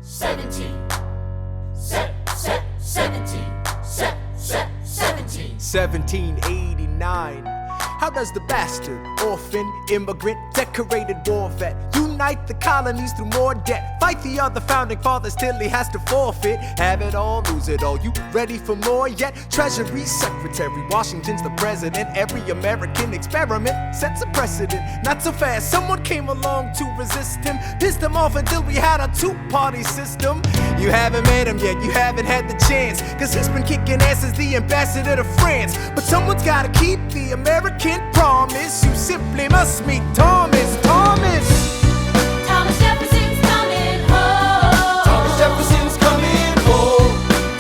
1789. How does the bastard, orphan, immigrant, decorated war vet unite the colonies through more debt? Fight the other founding fathers till he has to forfeit. Have it all, lose it all. You ready for more yet? Treasury Secretary, Washington's the president. Every American experiment sets a precedent. Not so fast, someone came along to resist him. Pissed him off until we had a two-party system. You haven't met him yet, you haven't had the chance, cause he's been kicking ass as the ambassador to France. But someone's gotta keep the American promise. You simply must meet Thomas. Thomas Jefferson's coming home. Thomas Jefferson's coming home.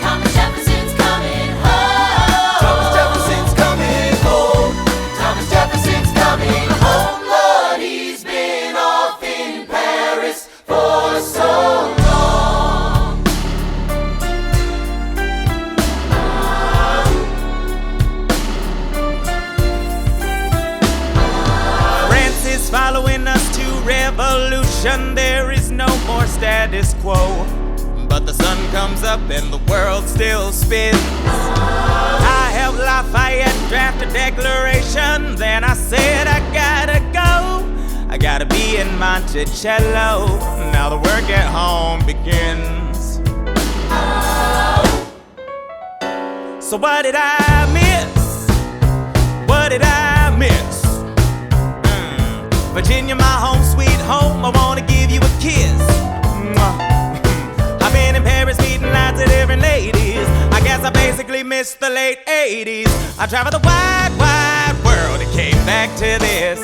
Thomas Jefferson's coming home. Thomas Jefferson's coming home. Thomas Jefferson's coming home. Lord, he's been off in Paris for so long. France is following us to revolution. There is no more status quo. But the sun comes up and the world still spins. I helped Lafayette draft a declaration. Then I said I gotta go. I gotta be in Monticello. Now the work at home begins. So what did I miss? What did I miss? Virginia, my home sweet home. I wanna give you a kiss. I've been in Paris meeting lots of different ladies. I guess I basically missed the late 80s. I traveled the wide, wide world and came back to this.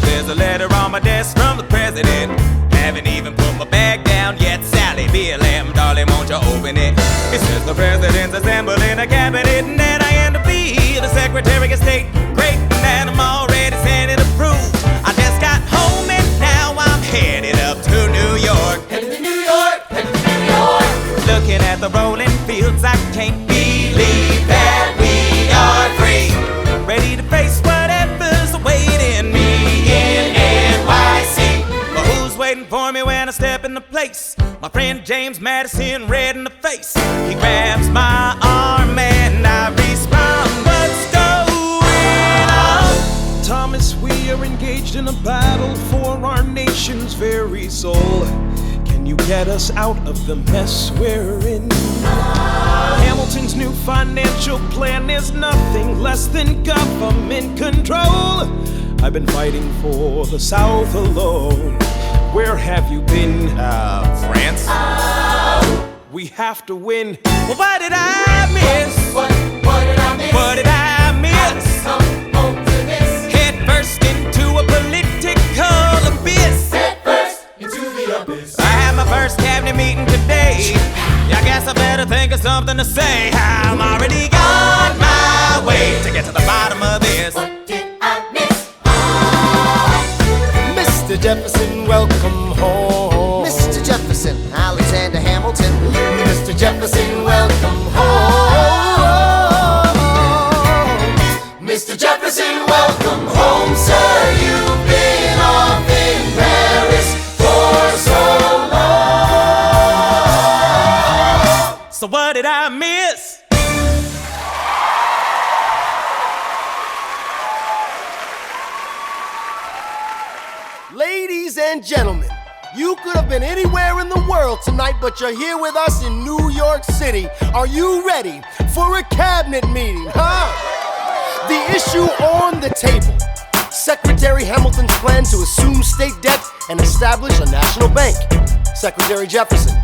There's a letter on my desk from the president. Haven't even put my bag down yet. Sally, BLM, darling, won't you open it? It says the president's assembling a cabinet, and then I end up being the Secretary of State. Great, and I'm already Senate approved. I just got home and now I'm headed up to New York. Headed to New York, headed to New York. Looking at the rolling fields, I can't believe that we are free. Ready to face whatever's awaiting me in NYC. But who's waiting for me when I step into place? My friend James Madison, red in the face. He grabs my arm and I respond, what's going on? Thomas, we are engaged in a battle for our nation's very soul. Can you get us out of the mess we're in? Hamilton's new financial plan is nothing less than government control. I've been fighting for the South alone. Where have you been? France? We have to win. Well, what did I miss? What did I miss? What did I miss? Come home to this. Head first into a political abyss. Head first into the abyss. I had my first cabinet meeting today. I guess I better think of something to say. I'm already on my way to get to the bottom of this. What did I miss? Mr. Jefferson, welcome home. Mr. Jefferson, Alexander Hamilton. Mr. Jefferson, welcome home. Mr. Jefferson, welcome home, sir. You've been off in Paris for so long. So what did I miss? Ladies and gentlemen, you could have been anywhere in the world tonight, but you're here with us in New York City. Are you ready for a cabinet meeting, huh? The issue on the table: Secretary Hamilton's plan to assume state debt and establish a national bank. Secretary Jefferson,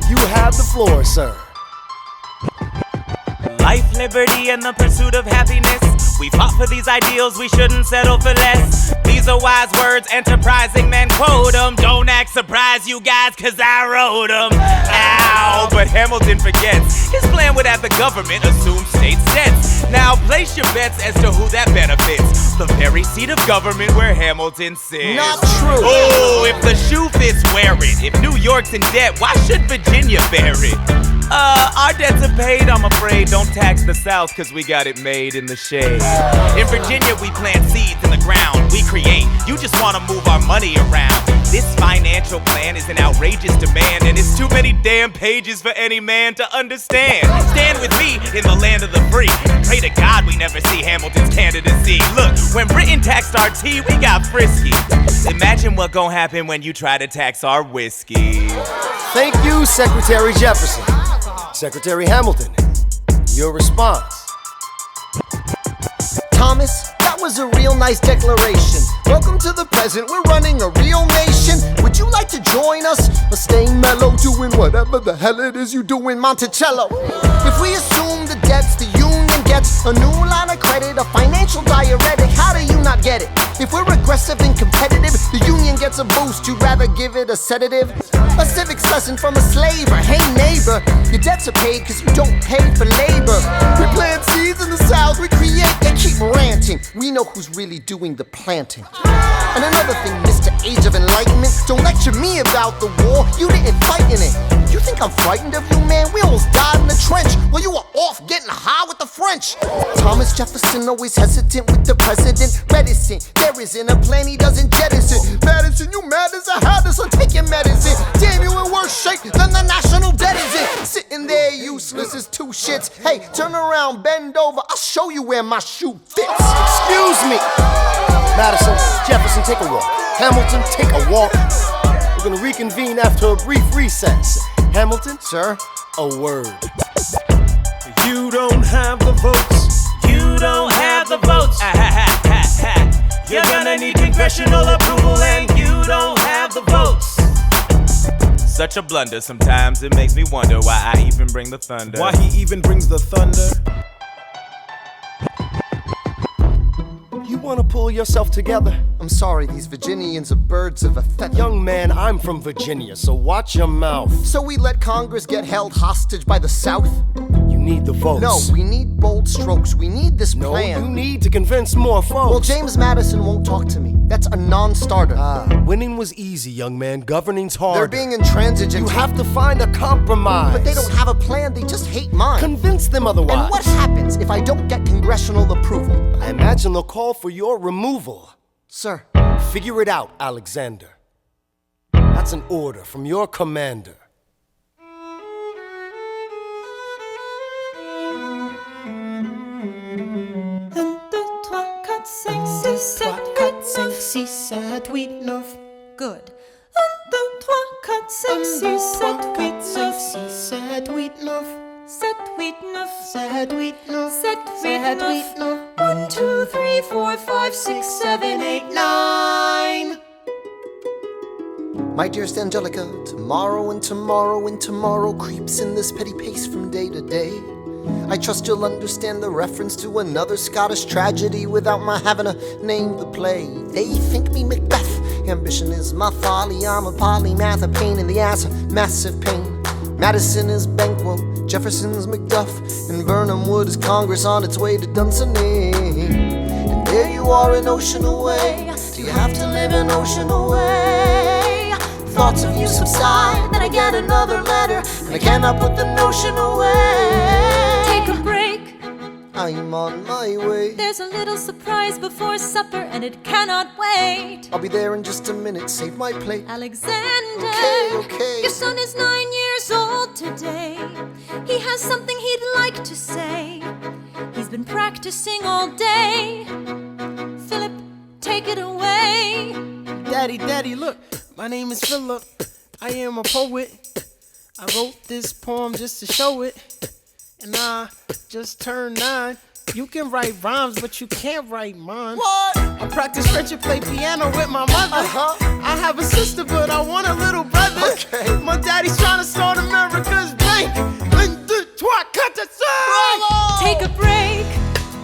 you have the floor, sir. Life, liberty, and the pursuit of happiness. We fought for these ideals, we shouldn't settle for less. These are wise words, enterprising men quote them. Don't act surprised, you guys, cause I wrote them. Ow, but Hamilton forgets. His plan would have the government assume state debts. Now place your bets as to who that benefits. The very seat of government where Hamilton sits. Not true. Oh, if the shoe fits, wear it. If New York's in debt, why should Virginia bear it? Our debts are paid, I'm afraid. Don't tax the South, cause we got it made in the shade. In Virginia, we plant seeds in the ground. We create, you just wanna move our money around. This financial plan is an outrageous demand, and it's too many damn pages for any man to understand. Stand with me in the land of the free. Pray to God we never see Hamilton's candidacy. Look, when Britain taxed our tea, we got frisky. Imagine what gon' happen when you try to tax our whiskey. Thank you, Secretary Jefferson. Secretary Hamilton, your response. Thomas, that was a real nice declaration. Welcome to the present, we're running a real nation. Would you like to join us? Or stay mellow, doing whatever the hell it is you do in Monticello? If we assume the debts the union gets, a new line of credit, a financial diuretic, how do you not get it? If we're aggressive and competitive, the union gets a boost, you'd rather give it a sedative? A civics lesson from a slaver, hey neighbor, your debts are paid cause you don't pay for labor. We plant seeds in the south, we create, they keep ranting. We know who's really doing the planting. And another thing, Mr. Age of Enlightenment, don't lecture me about the war, you didn't fight in it. You think I'm frightened of you, man? We almost died in the trench while you were off getting high with the French. Thomas Jefferson always hesitant with the president, reticent. There isn't a plan he doesn't jettison. Madison, you mad as a hatter, so take your medicine. Damn, you in worse shape than the national debt is in. Sitting there useless as two shits. Hey, turn around, bend over, I'll show you where my shoe fits. Excuse me. Madison, Jefferson, take a walk. Hamilton, take a walk. We're gonna reconvene after a brief recess. Hamilton, sir, a word. You don't have the votes. You don't have the votes. You're gonna need congressional approval, and you don't have the votes. Such a blunder, sometimes it makes me wonder why I even bring the thunder. Why he even brings the thunder? You wanna pull yourself together? I'm sorry, these Virginians are birds of a feather. Young man, I'm from Virginia, so watch your mouth. So we let Congress get held hostage by the South? You need the votes. No, we need bold strokes. We need this plan. No, you need to convince more folks. Well, James Madison won't talk to me. That's a non-starter. Winning was easy, young man. Governing's hard. They're being intransigent. You have to find a compromise. But they don't have a plan. They just hate mine. Convince them otherwise. And what happens if I don't get congressional approval? I imagine they'll call for your removal. Sir. Figure it out, Alexander. That's an order from your commander. 6, 7, 8, 9. Good. 1, 2, 3, 4, 5, 6, 7, 8, 9. 6, 7, 8, 9. 7, 8, 9. 7, 8, 9. 7, 8, 9. 1, 2, 3, 4, 5, 6, 7, 8, 9. My dearest Angelica, tomorrow and tomorrow and tomorrow creeps in this petty pace from day to day. I trust you'll understand the reference to another Scottish tragedy without my having to name the play. They think me Macbeth, ambition is my folly. I'm a polymath, a pain in the ass, a massive pain. Madison is Banquo, Jefferson's Macduff, and Burnham Wood is Congress on its way to Dunsinane. And there you are an ocean away. Do you have to live an ocean away? Thoughts of you subside, then I get another letter, and I cannot put the notion away. Take a break. I'm on my way. There's a little surprise before supper, and it cannot wait. I'll be there in just a minute, save my plate. Alexander, okay. Your son is 9 years old today. He has something he'd like to say. He's been practicing all day. Philip, take it away. Daddy, look, my name is Philip. I am a poet. I wrote this poem just to show it. And I just turned 9. You can write rhymes, but you can't write mine. What? I practice French and play piano with my mother. I have a sister, but I want a little brother. Okay. My daddy's trying to start America's bank. 1, 2, 3, 4, 5. Take a break.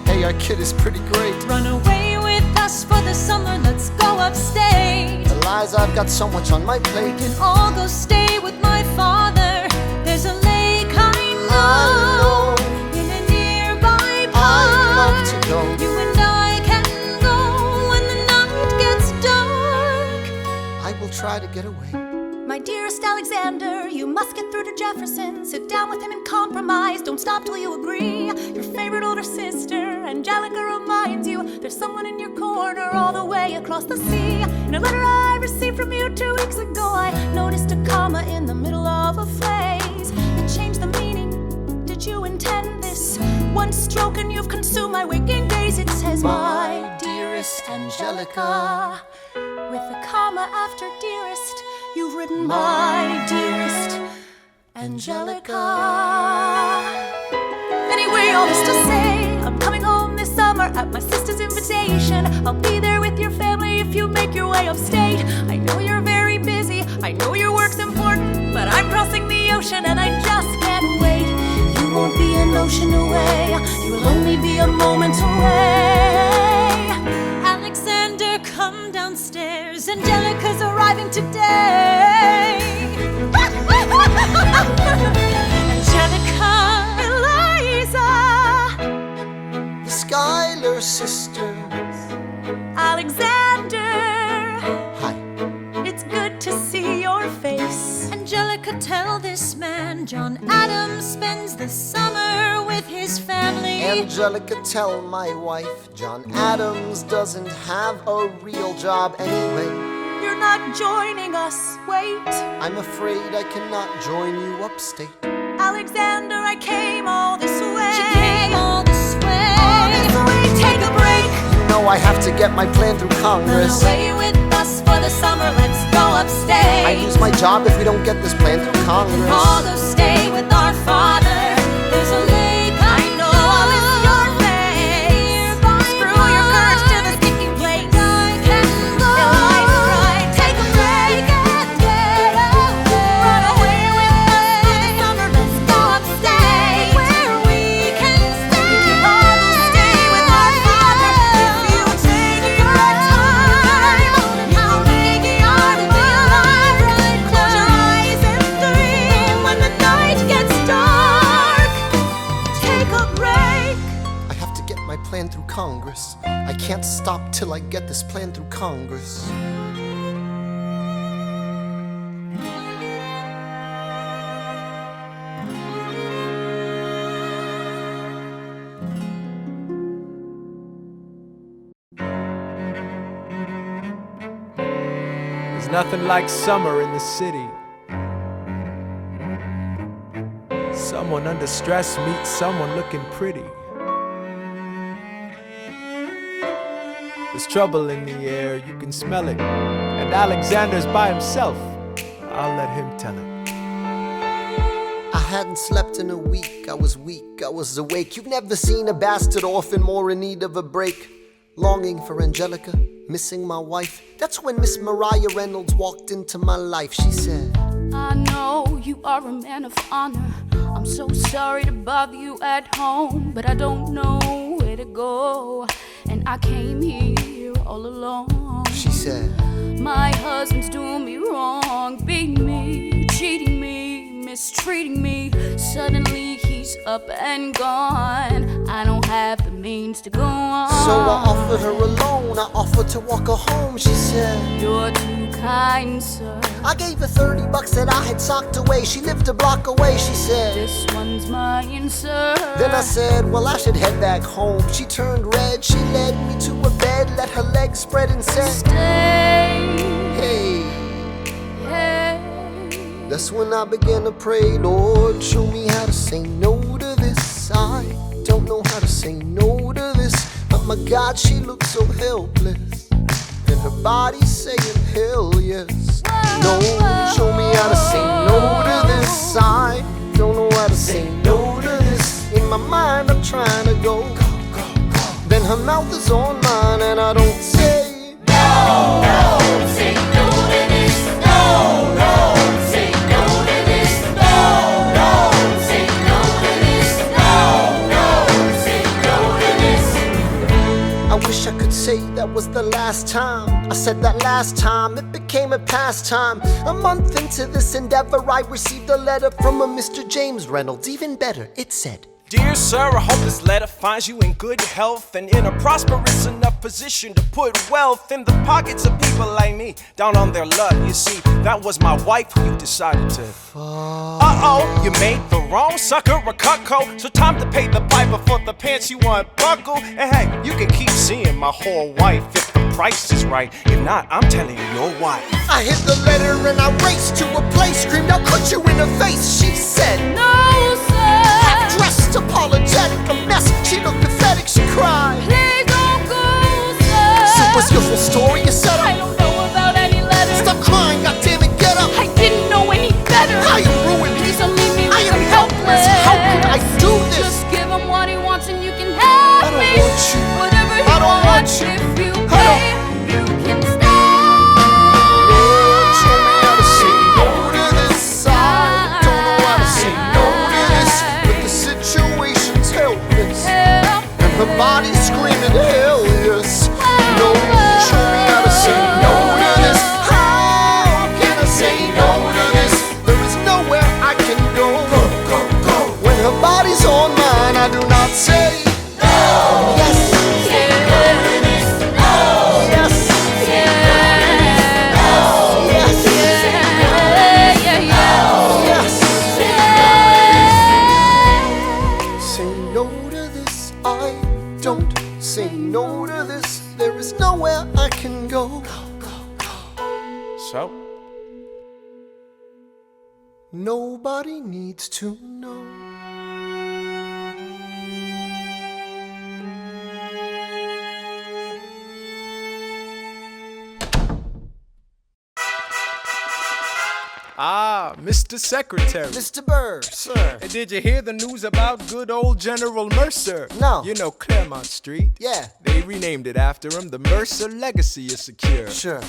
Hey, our kid is pretty great. Run away with us for the summer. Let's go upstate. The lies, I've got so much on my plate. We can all go stay with my father. There's a lake I know in a nearby park. I'd love to go. You and I can go when the night gets dark. I will try to get away. My dearest Alexander, you must get through to Jefferson. Sit down with him and compromise. Don't stop till you agree. Your favorite older sister, Angelica, reminds you there's someone in your corner all the way way across the sea. In a letter I received from you 2 weeks ago, I noticed a comma in the middle of a phrase. It changed the meaning. Did you intend this? One stroke and you've consumed my waking days. It says, my dearest Angelica. With a comma after dearest, you've written my dearest Angelica. Anyway, all this to say, I'm coming home this summer at my sister's invitation. I'll be there with your family if you make your way upstate. I know you're very busy, I know your work's important, but I'm crossing the ocean and I just can't wait. You won't be an ocean away, you will only be a moment away. Alexander, come downstairs, Angelica's arriving today. Angelica, Eliza, The Schuyler sisters. Alexander, Hi. it's good to see your face. Angelica, tell this man John Adams spends the summer with his family. Angelica, tell my wife John Adams doesn't have a real job anyway. You're not joining us, wait. I'm afraid I cannot join you upstate. Alexander, I came all this way. She came all this way. All this way, take a break. You know I have to get my plan through Congress. Run away with us for the summer, let's go upstate. I lose my job if we don't get this plan through Congress. All those stay with our father. There's a lake, I know. I'll miss your face. Screw your courage to the sticking place. Eliza, right, take a break. Run away with us for the summer, let's go upstate. Where we can stay. We can all stay with our father. If you take your time, I'll make it hard to be alive. Close your eyes and dream when the night gets dark. Take a break. I have to get my plan through Congress. I can't stop till I get this plan through Congress. There's nothing like summer in the city. Someone under stress meets someone looking pretty. There's trouble in the air, you can smell it. And Alexander's by himself. I'll let him tell it. I hadn't slept in a week, I was weak, I was awake. You've never seen a bastard orphan more in need of a break. Longing for Angelica, missing my wife. That's when Miss Mariah Reynolds walked into my life. She said, I know you are a man of honor. I'm so sorry to bother you at home, but I don't know where to go, and I came here all alone. She said, my husband's doing me wrong, beating me, cheating me, mistreating me. Suddenly he's up and gone. I don't have the means to go on. So I offered her a loan, I offered to walk her home. She said, you're too kind, sir. I gave her $30 that I had socked away. She lived a block away. She said, this one's mine, sir. Then I said, well, I should head back home. She turned red, she led me to a bed, let her legs spread and said, stay. Hey. Hey. That's when I began to pray, Lord, show me how to say no to this. I don't know how to say no to this, but my God, she looks so helpless. Then her body saying, hell yes. No, show me how to say no to this. I don't know how to say no to this. In my mind, I'm trying to go. Then her mouth is on mine, and I don't say no, no, say no to this. No, no, say no to this. No, no, say no to this. No, no, say no to this. I wish I could say that was the last time I said that last time. It became a pastime. A month into this endeavor, I received a letter from a Mr. James Reynolds. Even better, it said, Dear sir, I hope this letter finds you in good health and in a prosperous enough position to put wealth in the pockets of people like me, down on their luck. You see, that was my wife who you decided to uh-oh, you made the wrong sucker a cucko. So time to pay the piper for the pants you unbuckle. And hey, you can keep seeing my whole wife if the Christ is right. If not, I'm telling your wife. I hit the letter and I raced to a place. Screamed, I'll cut you in the face. She said, No, sir. dressed apologetic, a mess. She looked pathetic, she cried. Please don't go, sir. So what's your full story? You said, I don't know about any letters. stop crying, goddammit, get up. I didn't know any better. How you ruined me? Please don't leave me I with am him helpless. How could I do this? Just give him what he wants and you can have I don't me. want you. Whatever he I don't want wants, you. if you I pay, don't- you can stay. Lord, show me how to say no to this. I don't know how to say no to this, but the situation's helpless. Help And her body's screaming, hell yes. No, show me how to say no to this. How can I say no to this? There is nowhere I can go. When her body's on mine, I do not say no. Yes. Yes. Yes. Say no to this. I don't say no to this. There is nowhere I can go. So, Nobody needs to know. Ah, Mr. Secretary. Mr. Burr, sir. Hey, did you hear the news about good old General Mercer? No. You know Claremont Street? Yeah. They renamed it after him. The Mercer legacy is secure. Sure.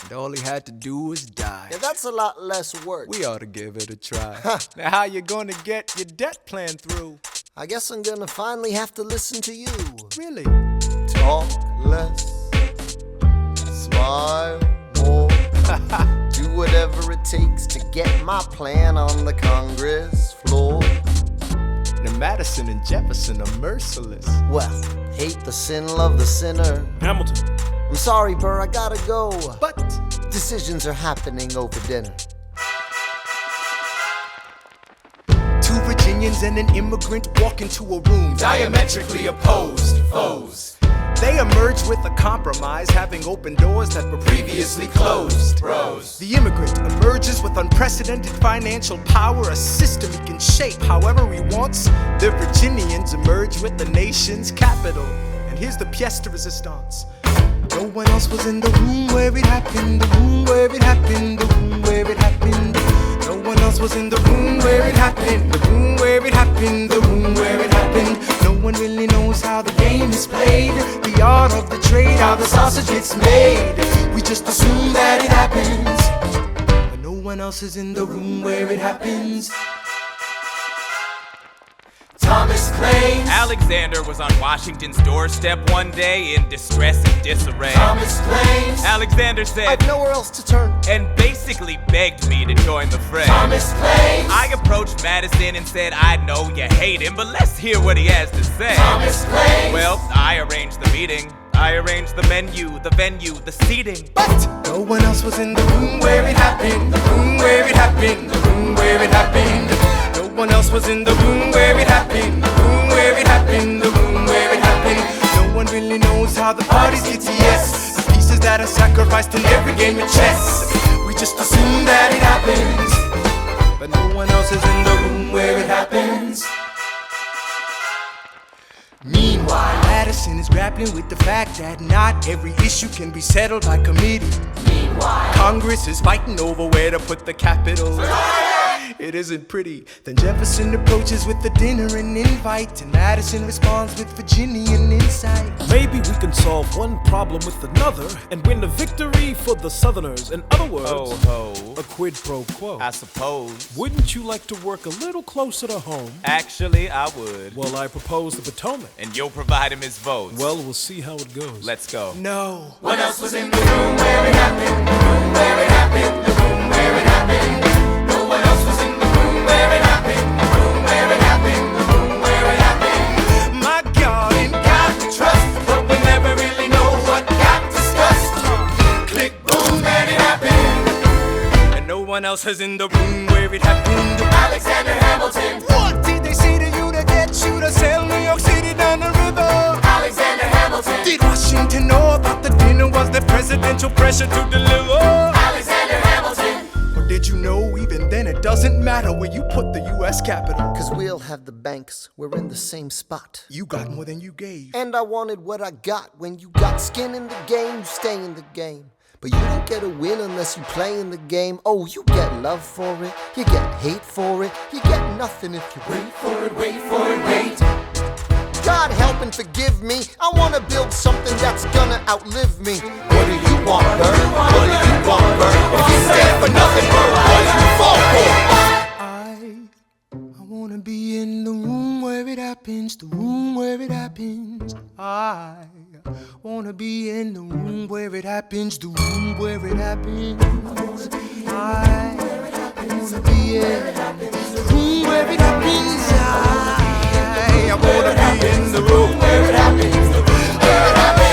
And all he had to do was die. Yeah, that's a lot less work. We ought to give it a try. Now, how you gonna get your debt plan through? I guess I'm gonna finally have to listen to you. Really? Talk less, smile more. Do whatever it takes to get my plan on the Congress floor. Now, Madison and Jefferson are merciless. Well, hate the sin, love the sinner. Hamilton. I'm sorry, Burr, I gotta go. But Decisions are happening over dinner. two Virginians and an immigrant walk into a room diametrically opposed foes. They emerge with a compromise, having opened doors that were previously closed. Bros. The immigrant emerges with unprecedented financial power, a system he can shape however he wants. The Virginians emerge with the nation's capital. And here's the pièce de résistance. No one else was in the room where it happened, the room where it happened, the room where it happened. No one else was in the room where it happened, the room where it happened, the room where it happened. No one really knows how the game is played, the art of the trade, how the sausage gets made. We just assume that it happens, but no one else is in the room where it happens. Thomas claims Alexander was on Washington's doorstep one day in distress and disarray. Thomas claims Alexander said, I've nowhere else to turn. and basically begged me to join the fray. Thomas claims I approached Madison and said, I know you hate him, but let's hear what he has to say. Thomas claims Well, I arranged the meeting. I arranged the menu, the venue, the seating. But no one else was in the room where it happened, the room where it happened, the room where it happened. No one else was in the room where it happened, the room where it happened, the room where it happened. No one really knows how the parties get to yes, the pieces that are sacrificed in every game of chess. We just assume that it happens, but no one else is in the room where it happens. Meanwhile, Madison is grappling with the fact that not every issue can be settled by committee. Meanwhile, Congress is fighting over where to put the capital. It isn't pretty. Then Jefferson approaches with the dinner and invite, and Madison responds with Virginian insight. Maybe we can solve one problem with another and win a victory for the Southerners. In other words, Ho ho, a quid pro quo. I suppose. Wouldn't you like to work a little closer to home? Actually, I would. Well, I propose the Potomac. And you'll provide him his votes. Well, we'll see how it goes. Let's go. No. What else was in the room where it happened? The room where it happened. The room where it happened. No one else was in the room where it happened. The room where it happened. The room where it happened. My God, In God we trust, but we never really know what got discussed. Click, boom, and it happened. and no one else is in the room where it happened. Alexander Hamilton. What did they say to you to get you to sail New York City down the river? Alexander Hamilton. Did Washington know about the when it was the presidential pressure to deliver. Alexander Hamilton. Or did you know even then it doesn't matter where you put the US Capitol? Cause we'll have the banks, we're in the same spot. You got more than you gave. And I wanted what I got. When you got skin in the game, you stay in the game. But you don't get a win unless you play in the game. Oh, you get love for it, you get hate for it, you get nothing if you wait for it, wait for it, wait. God help and forgive me, I wanna build something that's gonna outlive me. What do you want, Bird? What do you want, Bird? If you stand for nothing, Bird, what do you fall for? I wanna be in the room where it happens, the room where it happens. I wanna be in the room where it happens, the room where it happens. I wanna be in the room where it happens. I wanna be in the room where it happens, the room where it happens. I wanna be in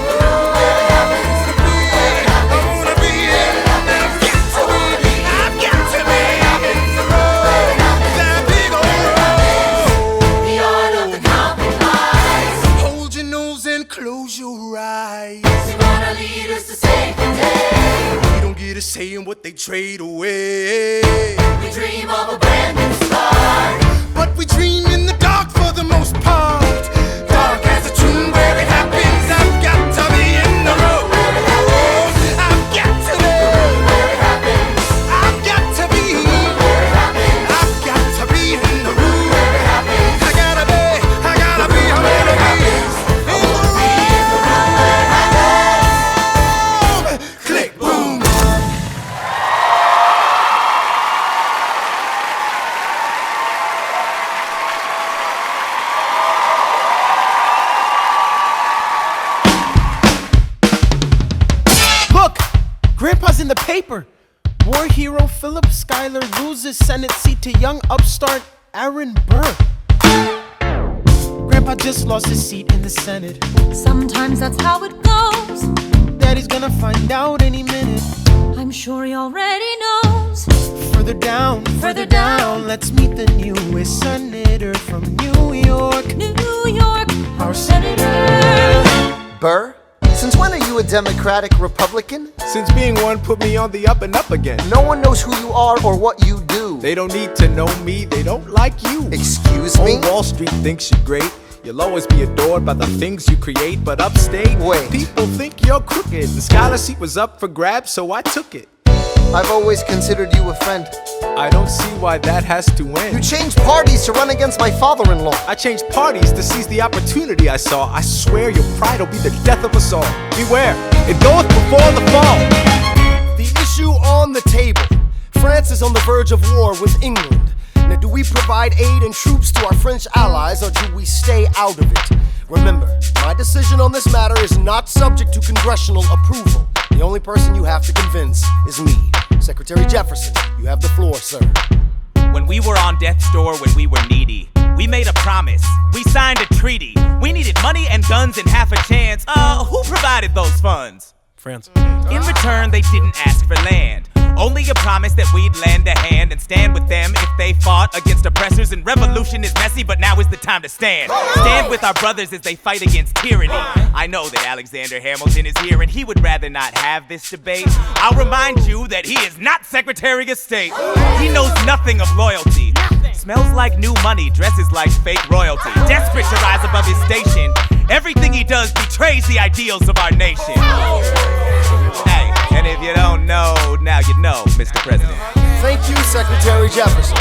the room where it happens, the room where it happens. I wanna be in, I've got to be in the room where it happens, that big old room. The art of the compromise. Hold your nose and close your eyes. We want our leaders to save the day. We don't get a say in what they trade away. We dream of a brand new start. But we dream in the dark for the most part. Dark as a tomb where it happens. I've got to be in the room where it happens. I've got to be Where it happens. I've got to be Where it happens. I've got to be in the room Where it happens. I gotta be Where it happens. I wanna be in the room where it happens. Click, boom. Look! Grandpa's in the paper. War hero Philip Schuyler loses Senate seat to young upstart Aaron Burr. Grandpa just lost his seat in the Senate. Sometimes that's how it goes. Daddy's gonna find out any minute. I'm sure he already knows. Further down, let's meet the newest senator from New York. New York, Our senator. Burr? Since when are you a Democratic Republican? Since being one put me on the up and up again. No one knows who you are or what you do. They don't need to know me, they don't like you. Excuse me? Old Wall Street thinks you're great. You'll always be adored by the things you create. But upstate, Wait. people think you're crooked. The scholar seat was up for grabs, so I took it. I've always considered you a friend. I don't see why that has to end. You changed parties to run against my father-in-law. I changed parties to seize the opportunity I saw. I swear your pride will be the death of us all. Beware, it goeth before the fall. The issue on the table. France is on the verge of war with England. Now, do we provide aid and troops to our French allies, or do we stay out of it? Remember, my decision on this matter is not subject to congressional approval. The only person you have to convince is me. Secretary Jefferson, you have the floor, sir. When we were on death's door, when we were needy, we made a promise. We signed a treaty. We needed money and guns and half a chance. Who provided those funds? France. In return, they didn't ask for land. Only a promise that we'd lend a hand and stand with them if they fought against oppressors. And revolution is messy, but now is the time to stand. Stand with our brothers as they fight against tyranny. I know that Alexander Hamilton is here and he would rather not have this debate. I'll remind you that he is not Secretary of State. He knows nothing of loyalty. Smells like new money, dresses like fake royalty. Desperate to rise above his station, everything he does betrays the ideals of our nation. Hey, and if you don't know, now you know, Mr. President. Thank you, Secretary Jefferson.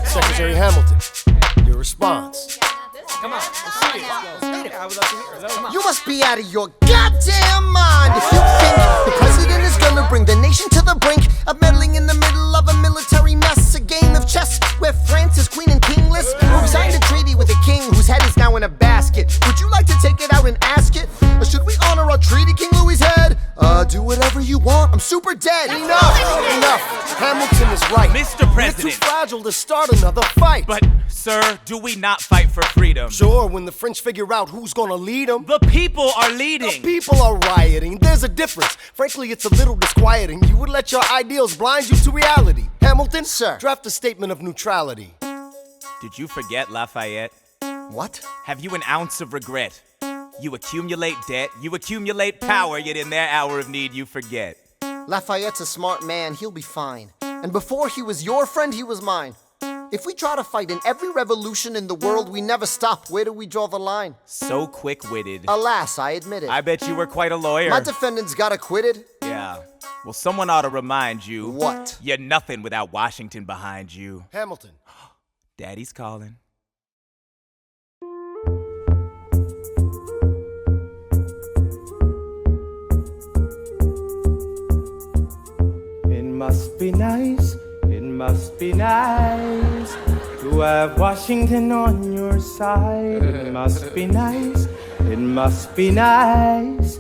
Secretary Hamilton, your response. You must be out of your goddamn mind if you think the president is gonna bring the nation to the brink of meddling in the middle of a military mess, a game of chess where France is queen and kingless. We signed a treaty with a king whose head is now in a basket. Would you like to take it out and ask it? Or should we honor our treaty, King Louis's head? Do whatever you want. I'm super dead. Enough. Hamilton is right. Mr. We're President. too fragile to start another fight. But, sir, do we not fight for freedom? Sure, when the French figure out who's gonna lead them. The people are leading. People are rioting. There's a difference. Frankly, it's a little disquieting. You would let your ideals blind you to reality. Hamilton, Sir. draft a statement of neutrality. Did you forget Lafayette? What? Have you an ounce of regret? You accumulate debt, you accumulate power, yet in their hour of need you forget. Lafayette's a smart man, he'll be fine. And before he was your friend, he was mine. If we try to fight in every revolution in the world, we never stop. Where do we draw the line? So quick-witted. Alas, I admit it. I bet you were quite a lawyer. My defendants got acquitted. Yeah. Well, someone ought to remind you. What? You're nothing without Washington behind you. Hamilton. Daddy's calling. It must be nice, it must be nice to have Washington on your side. It must be nice, it must be nice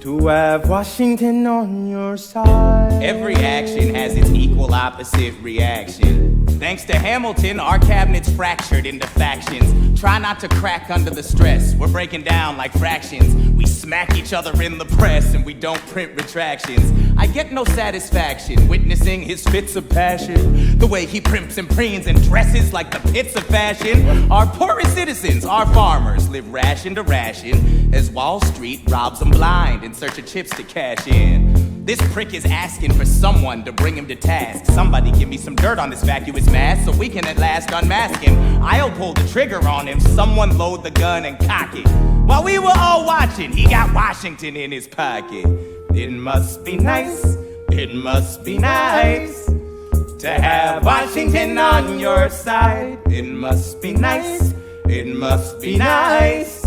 to have Washington on your side. Every action has its equal opposite reaction. Thanks to Hamilton, our cabinet's fractured into factions. Try not to crack under the stress. We're breaking down like fractions. We smack each other in the press and we don't print retractions. I get no satisfaction witnessing his fits of passion. The way he primps and preens and dresses like the pits of fashion. Our poorest citizens, our farmers, live ration to ration as Wall Street robs them blind in search of chips to cash in. This prick is asking for someone to bring him to task. Somebody give me some dirt on this vacuous mass so we can at last unmask him. I'll pull the trigger on him, someone load the gun and cock it. While we were all watching, he got Washington in his pocket. It must be nice, it must be nice to have Washington on your side. It must be nice, it must be nice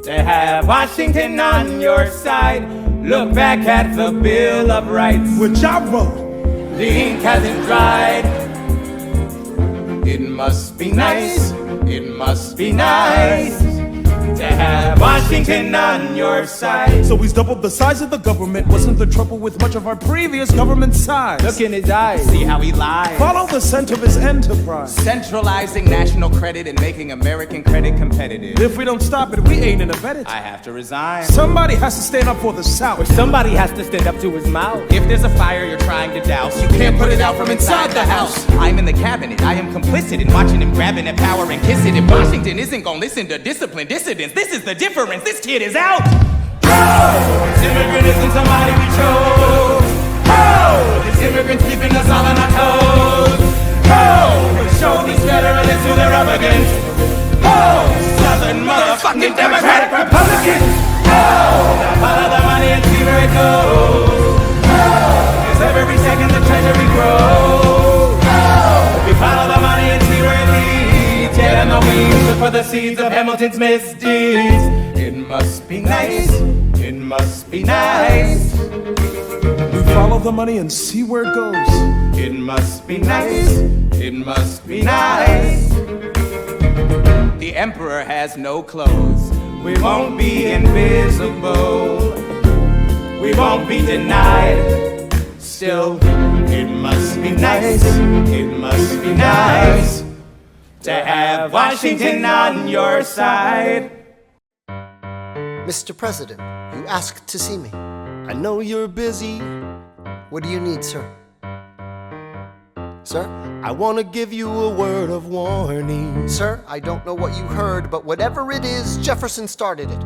to have Washington on your side. Look back at the Bill of Rights, which I wrote. The ink hasn't dried. It must be nice, it must be nice to have Washington on your side. So he's doubled the size of the government. Wasn't the trouble with much of our previous government size? Look in his eyes. See how he lies. Follow the scent of his enterprise. Centralizing national credit and making American credit competitive. If we don't stop it, we ain't in a Bennett. I have to resign. Somebody has to stand up for the South. Or somebody has to stand up to his mouth. If there's a fire you're trying to douse, you can't put it out from inside the house. I'm in the cabinet, I am complicit in watching him grabbing at power and kiss it. If Washington isn't gonna listen to disciplined dissidents, this is the difference. This kid is out. Oh, this immigrant isn't somebody we chose. Oh, this immigrant's keeping us all on our toes. Oh, we show these federalists who they're up against. Oh, Southern motherfucking Democratic Republicans. Oh, now follow the money and see where it goes. Oh, 'cause every second the treasury grows. Oh, we follow the money and see where it leads. Yet in the weeds look for the seeds of Hamilton's misdeeds. It must be nice, it must be nice. We follow the money and see where it goes. It must be nice, it must be nice. The emperor has no clothes. We won't be invisible. We won't be denied. Still, it must be nice, it must be nice to have Washington on your side. Mr. President, you asked to see me. I know you're busy. What do you need, sir? Sir? I want to give you a word of warning. Sir, I don't know what you heard, but whatever it is, Jefferson started it.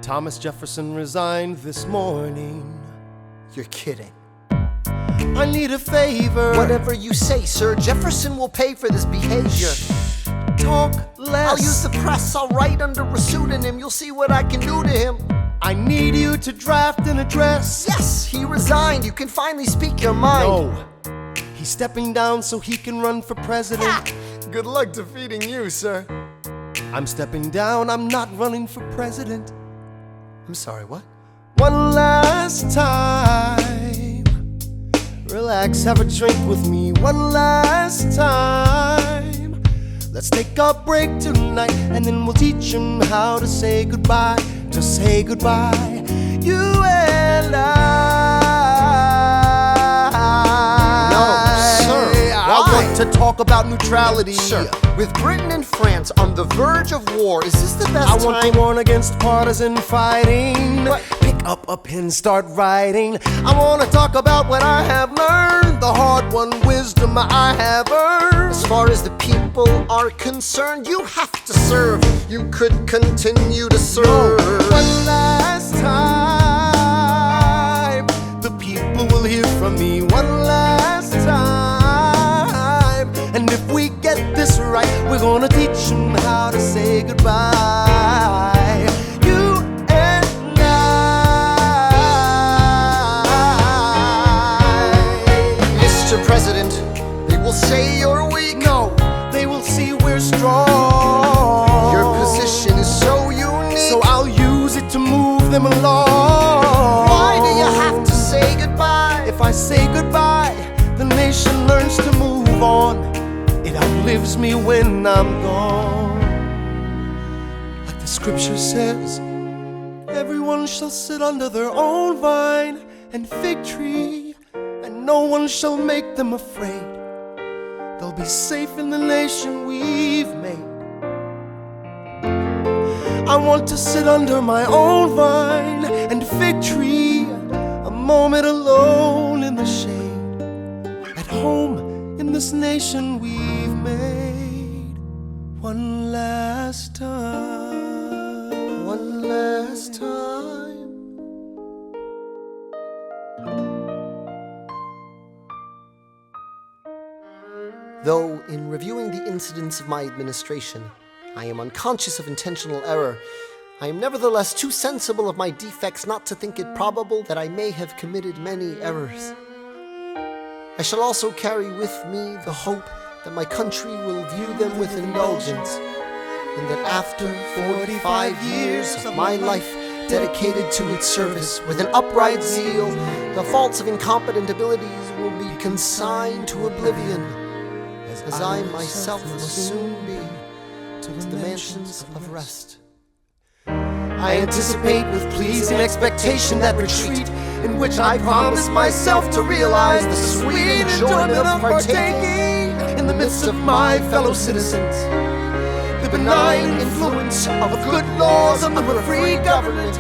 Thomas Jefferson resigned this morning. You're kidding. I need a favor. Whatever you say, sir, Jefferson will pay for this behavior. Talk less. I'll use the press, I'll write under a pseudonym. You'll see what I can do to him. I need you to draft an address. Yes, he resigned. You can finally speak your mind. No. He's stepping down so he can run for president. Ha! Good luck defeating you, sir. I'm stepping down, I'm not running for president. I'm sorry, what? One last time. Relax, have a drink with me. One last time. Let's take a break tonight, and then we'll teach him how to say goodbye. To say goodbye, you and I. No, sir. I want to talk about neutrality. Sir, with Britain and France on the verge of war, is this the best I want time? to warn against partisan fighting. But pick pick up a pen, start writing. I wanna talk about what I have learned, the hard-won wisdom I have earned. As far as the people are concerned, you have to serve. You could continue to serve. One last time, the people will hear from me. One last time, and if we get this right, we're gonna teach them how to say goodbye. You and I. Mr. President, they will say you're weak. No, they will see we're strong. Your position is so unique, so I'll use it to move them along. Why do you have to say goodbye? If I say goodbye, the nation learns to move on. It outlives me when I'm gone. Like the scripture says, everyone shall sit under their own vine and fig tree, and no one shall make them afraid. They'll be safe in the nation we've made. I want to sit under my own vine and fig tree, a moment alone in the shade, at home in this nation we've made. One last time, one last time. Though, in reviewing the incidents of my administration, I am unconscious of intentional error, I am nevertheless too sensible of my defects not to think it probable that I may have committed many errors. I shall also carry with me the hope that my country will view them with indulgence, and that after 45 years of my life dedicated to its service with an upright zeal, the faults of incompetent abilities will be consigned to oblivion, as I myself will soon be to the mansions of rest. I anticipate with pleasing expectation that retreat in which I promise myself to realize the sweet enjoyment of partaking in the midst of my fellow citizens, the benign influence of good laws of a free government,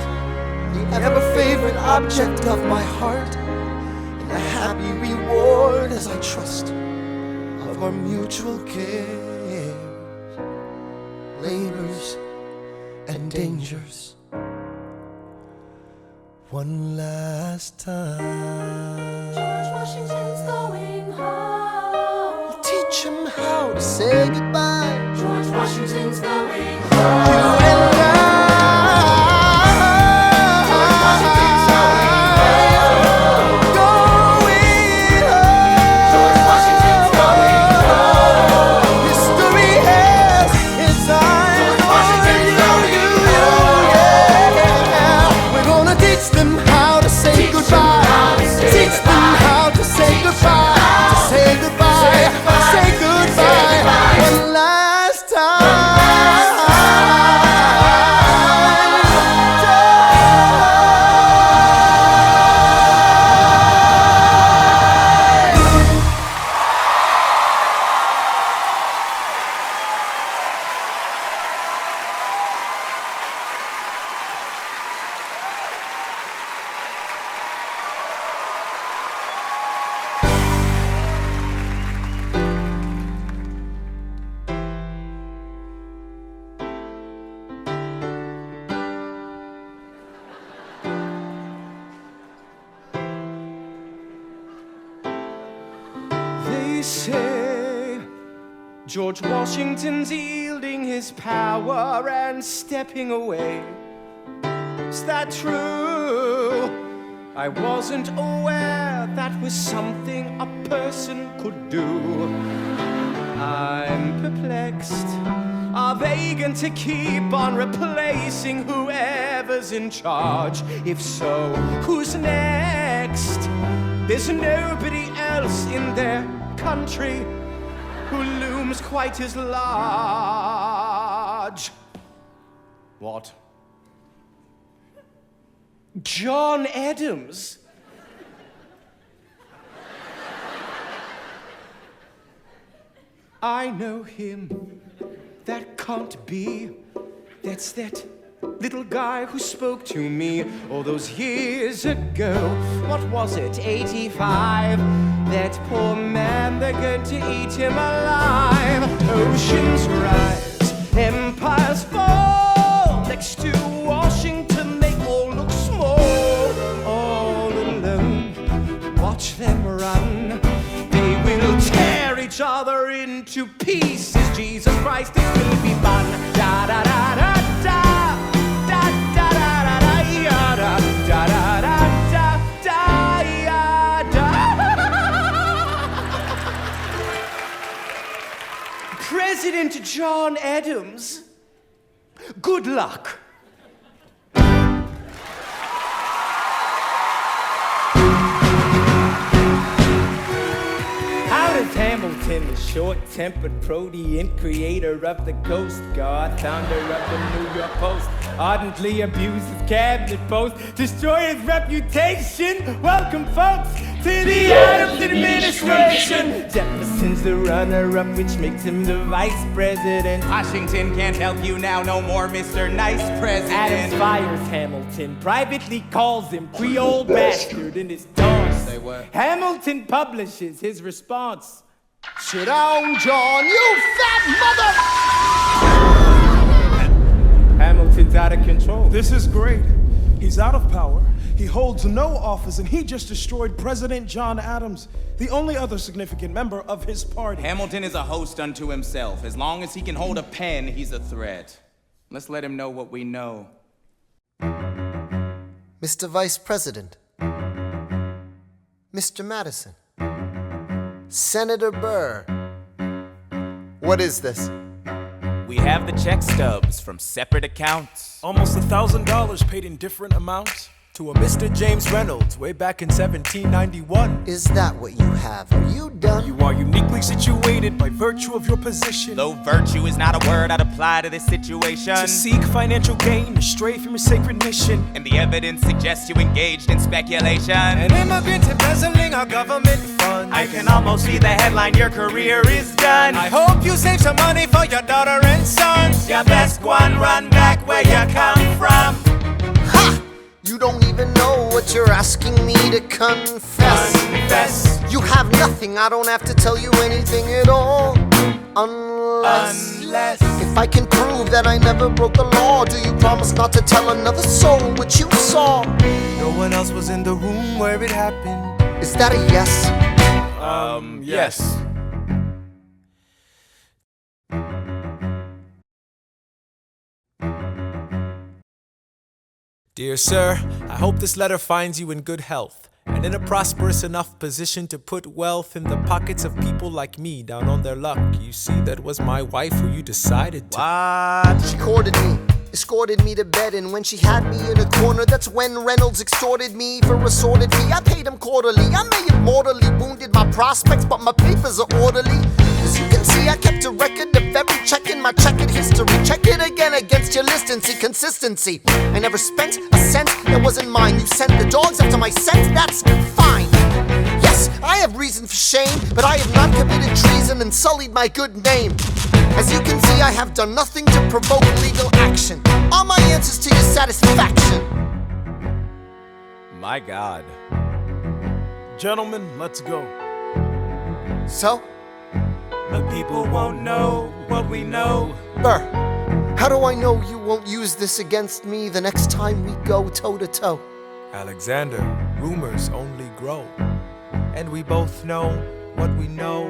the ever-favorite object of my heart, and the happy reward, as I trust, of our mutual cares, labors, and dangers. One last time. George Washington's going home. Teach him how to say goodbye. George Washington's going You home. and I. George Washington's going home. Going home. George Washington's going home. History has its eyes George on Washington's going you. home. Yeah. We're gonna teach them how to say Teach them goodbye. how to say Teach them goodbye. how to say Teach them goodbye. how To say goodbye. say goodbye. Say goodbye. Say goodbye. One last time. They say George Washington's yielding his power and stepping away. Is that true? I wasn't aware that was something a person could do. I'm perplexed. Are they going to keep on replacing whoever's in charge? If so, who's next? There's nobody else in their country who looms quite as large. What? John Adams? I know him. That can't be. That's that little guy who spoke to me all those years ago. What was it, 85? That poor man, they're going to eat him alive. Oceans rise, empires fall. Next to Washington, they all look small. All alone, watch them run. They will tear each other into pieces. Jesus Christ, it will be fun. Da da da da da. Da da da da da da da da da da. President John Adams, good luck. Out of Hamilton, the short-tempered protean creator of the Coast Guard, founder of the New York Post, ardently abused his cabinet post, destroy his reputation. Welcome, folks, to the Adams administration. Jefferson's the runner-up, which makes him the vice president. Washington can't help you now, no more Mr. Nice President. Adams fires Hamilton, privately calls him Creole bastard in his taunts. Say what? Hamilton publishes his response. Sit down, John, you fat mother! Hamilton's out of control. This is great. He's out of power. He holds no office, and he just destroyed President John Adams, the only other significant member of his party. Hamilton is a host unto himself. As long as he can hold a pen, he's a threat. Let's let him know what we know. Mr. Vice President, Mr. Madison, Senator Burr, what is this? We have the check stubs from separate accounts. Almost $1,000 paid in different amounts to a Mr. James Reynolds way back in 1791. Is that what you have? Are you done? You are uniquely situated by virtue of your position Though virtue is not a word I'd apply to this situation. to seek financial gain, to stray from your sacred mission. And the evidence suggests you engaged in speculation. An immigrant embezzling our government funds. I can almost see the headline, your career is done. I hope you save some money for your daughter and sons. You best go and run back where you come from. Ha! You don't even know what you're asking me to confess. Confess. You have nothing, I don't have to tell you anything at all. Unless if I can prove that I never broke the law, do you promise not to tell another soul what you saw? No one else was in the room where it happened. Is that a yes? Yes. Dear sir, I hope this letter finds you in good health and in a prosperous enough position to put wealth in the pockets of people like me down on their luck. You see, that was my wife who you decided to. What? She courted me, escorted me to bed, and when she had me in a corner, that's when Reynolds extorted me for a sordid fee. I paid him quarterly. I may have mortally wounded my prospects, but my papers are orderly. As you can see, I kept a record of every check in my checkered history. Check it again against your list and see consistency. I never spent a cent that wasn't mine. You sent the dogs after my scent, that's fine. Yes, I have reason for shame, but I have not committed treason and sullied my good name. As you can see, I have done nothing to provoke legal action. Are my answers to your satisfaction? My God. Gentlemen, let's go. So? The people won't know what we know. Burr, how do I know you won't use this against me the next time we go toe-to-toe? Alexander, rumors only grow. And we both know what we know.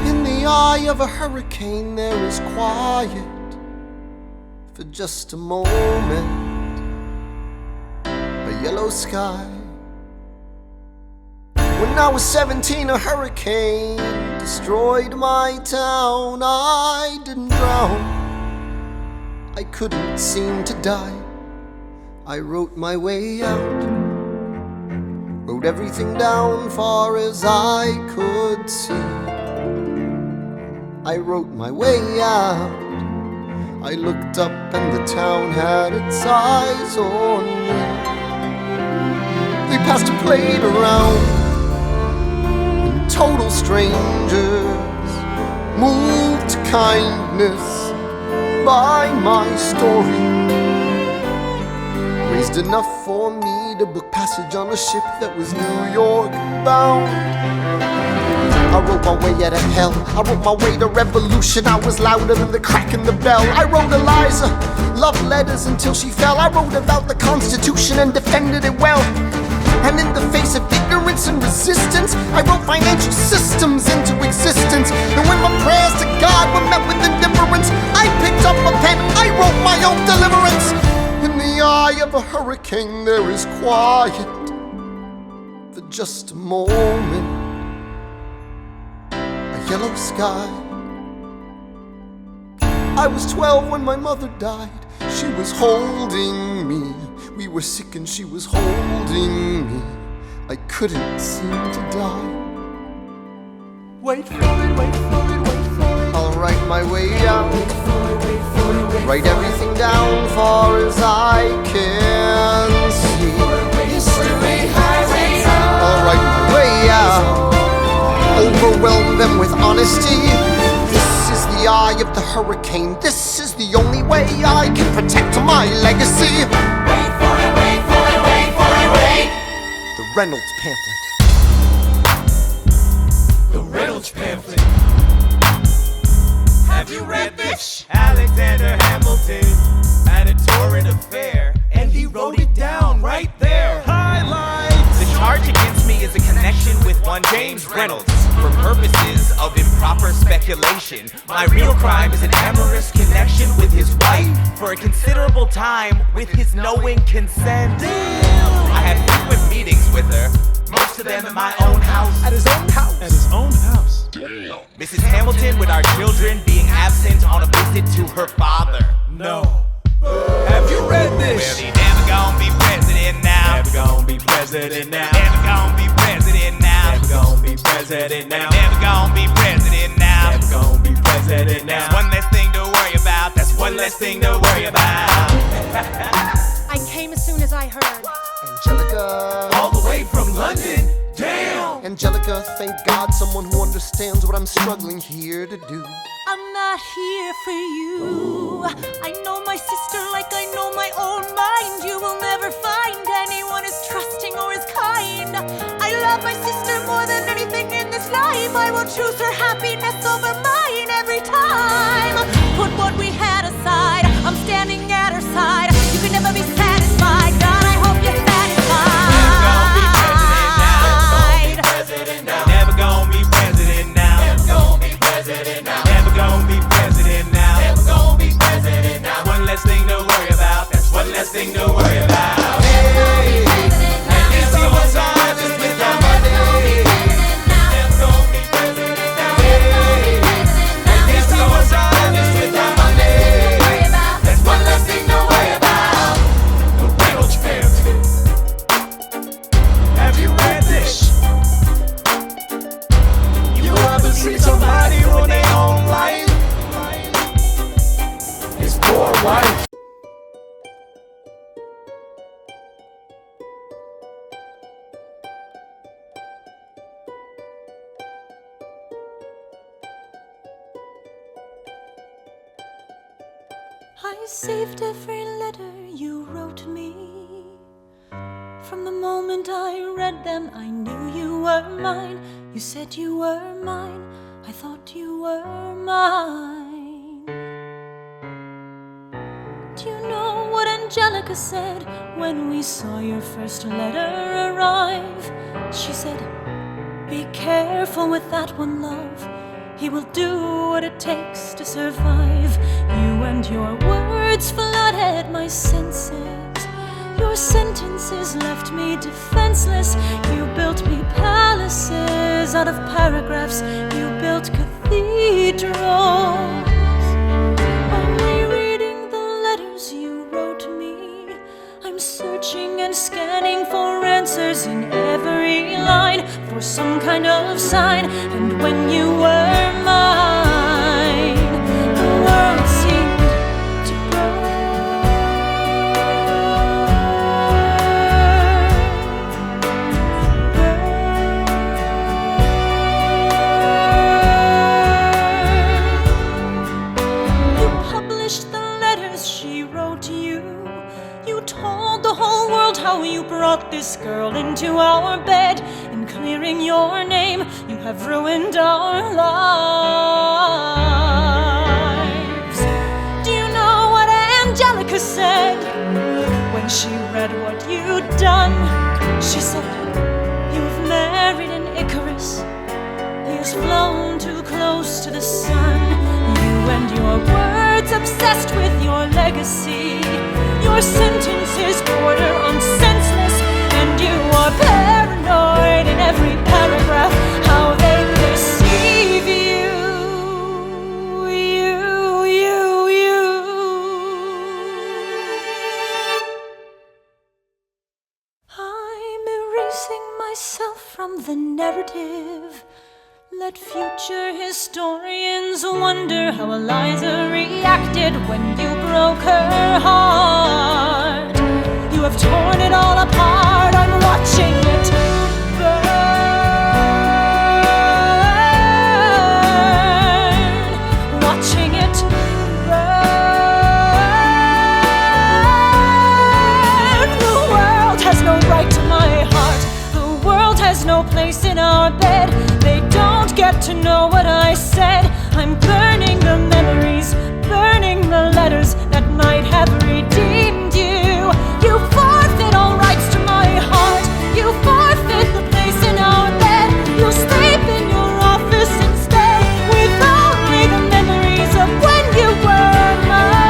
In the eye of a hurricane there is quiet for just a moment. A yellow sky. When I was 17, a hurricane destroyed my town. I didn't drown. I couldn't seem to die. I wrote my way out. Wrote everything down far as I could see. I wrote my way out. I looked up and the town had its eyes on me. They passed a plate around, and total strangers, moved to kindness by my story, raised enough for me to book passage on a ship that was New York bound. I wrote my way out of hell, I wrote my way to revolution. I was louder than the crack in the bell. I wrote Eliza love letters until she fell. I wrote about the Constitution and defended it well. And in the face of ignorance and resistance, I wrote financial systems into existence. And when my prayers to God were met with indifference, I picked up a pen, I wrote my own deliverance. In the eye of a hurricane there is quiet for just a moment. A yellow sky. I was 12 when my mother died. She was holding me. We were sick and she was holding me. I couldn't seem to die. Wait for it, wait for it, wait for it. I'll write my way out. Wait for it, wait for it, wait. Write everything down far as I can see. History highway. I'll write my way out. Overwhelm them with honesty. This is the eye of the hurricane. This is the only way I can protect my legacy. Wait for it, wait for it, wait for it, wait. The Reynolds Pamphlet. The Reynolds Pamphlet. Have you read this? Alexander Hamilton had a torrent affair, and he wrote it down right there. Highlights. The charge against me is a connection with one James Reynolds for purposes of improper speculation. My real crime is an amorous connection with his wife for a considerable time with his knowing consent. I had frequent meetings with her, most of them at my own house. At his own house? At his own house. Mrs. Hamilton with our children being absent on a visit to her father. No. Have you read this? Well, he never gonna be president now. Never gonna be president now. Never gonna be president now. Never gonna be president now. Never gonna be president now. Never gonna be president now. That's one less thing to worry about. That's one less thing to worry about. I came as soon as I heard. Angelica. All the way from London. Damn. Angelica, thank God someone who understands what I'm struggling here to do. I'm not here for you. I know my sister like I know my own mind. You will never find anyone as trusting or as kind. I love my sister more than anything in this life. I will choose her happiness over mine every time. Put what we had aside. I'm standing at her side. You can never be satisfied. God, I hope you're satisfied. Never gonna be president now. Never gonna be president now. Never gonna be president now. Never gonna be president now. One less thing to worry about. That's one less thing to worry about. Hey, and this is what's honest with our money. Never gonna be president now. Hey, and this is what's honest with our money. That's one less thing to worry about. The Reynolds Pamphlet. Have you read this? You ever see somebody ruin their own life? His poor wife. I saved every letter you wrote me. From the moment I read them, I knew you were mine. You said you were mine. I thought you were mine. Do you know what Angelica said when we saw your first letter arrive? She said, be careful with that one, love. He will do what it takes to survive. You and your words flooded my senses. Your sentences left me defenseless. You built me palaces out of paragraphs. You built cathedrals. I'm rereading the letters you wrote me. I'm searching and scanning for answers in every line, for some kind of sign. And when you were mine, the world seemed told the whole world how you brought this girl into our bed. In clearing your name, you have ruined our lives. Do you know what Angelica said when she read what you'd done? She said, you've married an Icarus. He's flown too close to the sun. You and your words obsessed with your legacy. Your sentences border on senseless, and you are paranoid in every paragraph. How they perceive you. I'm erasing myself from the narrative. Let future historians wonder how Eliza reacted when you broke her heart. You have torn it all apart. I'm watching it burn. Watching it burn. The world has no right to my heart. The world has no place in our bed. They don't get to know what I said. I'm burning the memories, burning the letters that might have redeemed you. You forfeit all rights to my heart. You forfeit the place in our bed. You'll sleep in your office instead, with only the memories of when you were mine.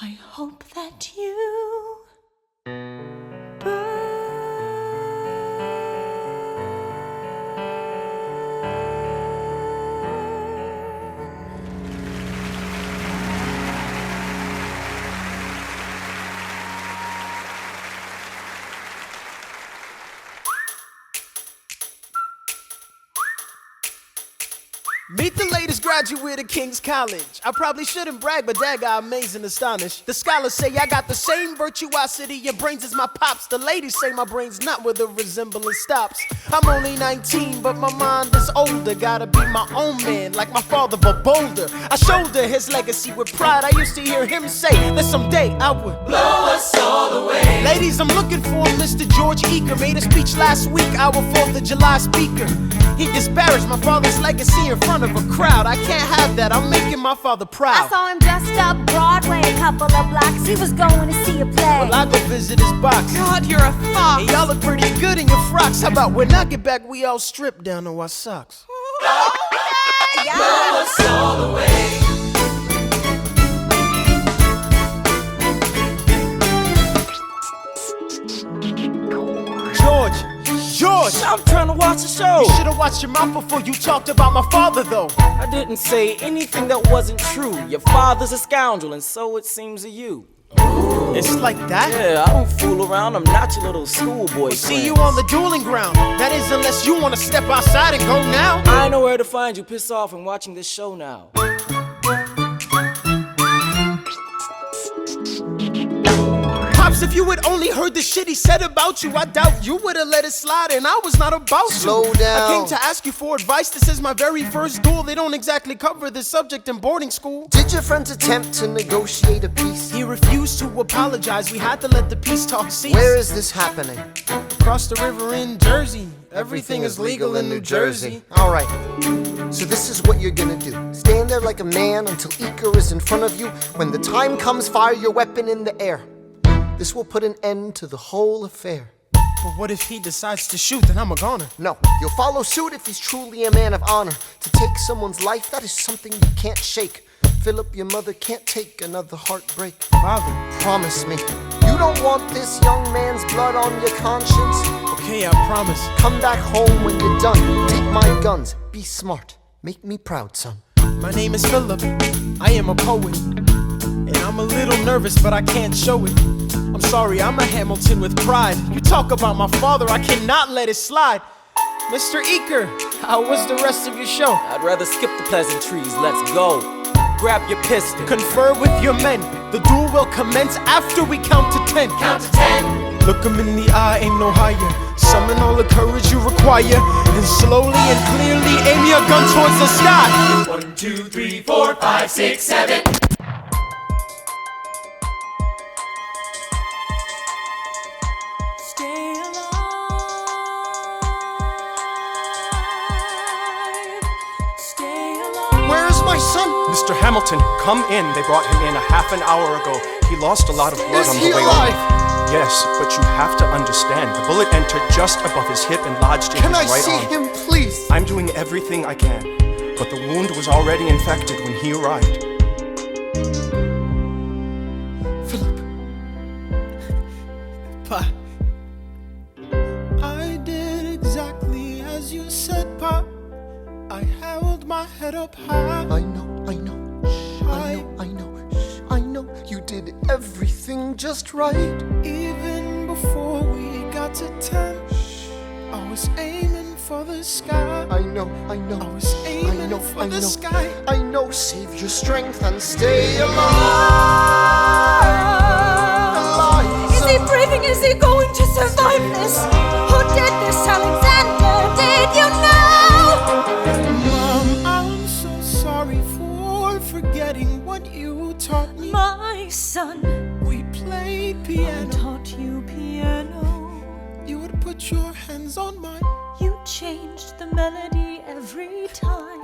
I hope that you Meet the latest graduate of King's College. I probably shouldn't brag, but that got amazing astonished. The scholars say I got the same virtuosity and brains as my pops. The ladies say my brain's not where the resemblance stops. I'm only 19, but my mind is older. Gotta be my own man, like my father, but bolder. I shoulder his legacy with pride. I used to hear him say that someday I would blow us all away. Ladies, I'm looking for Mr. George Eaker. Made a speech last week, our 4th of July speaker. He disparaged my father's legacy in front of a crowd. I can't have that, I'm making my father proud. I saw him dressed up Broadway, a couple of blocks. He was going to see a play. Well, I go visit his box. God, you're a fox. Hey, y'all look pretty good in your frocks. How about when I get back, we all strip down to our socks? Blow us all away. George! I'm trying to watch the show. You should've watched your mouth before you talked about my father, though. I didn't say anything that wasn't true. Your father's a scoundrel, and so it seems to you. It's like that? Yeah, I don't fool around. I'm not your little schoolboy. See you on the dueling ground. That is, unless you want to step outside and go now. I know where to find you. Piss off and watching this show now. Pops, if you had only heard the shit he said about you, I doubt you would've let it slide, and I was not about to. Slow down. I came to ask you for advice. This is my very first duel. They don't exactly cover this subject in boarding school. Did your friends attempt to negotiate a peace? He refused to apologize. We had to let the peace talk cease. Where is this happening? Across the river in Jersey. Everything is legal in New Jersey. Alright, so this is what you're gonna do. Stand there like a man until Iker is in front of you. When the time comes, fire your weapon in the air. This will put an end to the whole affair. But what if he decides to shoot, then I'm a goner? No, you'll follow suit if he's truly a man of honor. To take someone's life, that is something you can't shake. Philip, your mother can't take another heartbreak. Father, promise me, you don't want this young man's blood on your conscience? Okay, I promise. Come back home when you're done. Take my guns, be smart, make me proud, son. My name is Philip, I am a poet. And I'm a little nervous, but I can't show it. I'm sorry, I'm a Hamilton with pride. You talk about my father, I cannot let it slide. Mr. Eaker, how was the rest of your show? I'd rather skip the pleasantries, let's go. Grab your pistol. Confer with your men. The duel will commence after we count to 10. Count to 10. Look him in the eye, ain't no higher. Summon all the courage you require. And slowly and clearly aim your gun towards the sky. 1, 2, 3, 4, 5, 6, 7. Stay alive. Stay alive. Where is my son? Mr. Hamilton, come in. They brought him in a half an hour ago. He lost a lot of blood Is on he the way alive? over. Yes, but you have to understand, the bullet entered just above his hip and lodged in Can I his right see arm. him, please? I'm doing everything I can, but the wound was already infected when he arrived. Philip. Pa, I did exactly as you said, Pa. I held my head up high. I know. I know. You did everything just right. Even before we got to 10, I was aiming for the sky. I know. I was aiming for the sky. I know. Save your strength and stay alive. Is he breathing? Is he going to survive this? Who did this, Alexander? Did you know? Mom, I'm so sorry for forgetting what you taught me. My son, We played I piano. taught you piano. You would put your hands on mine. You changed the melody every time.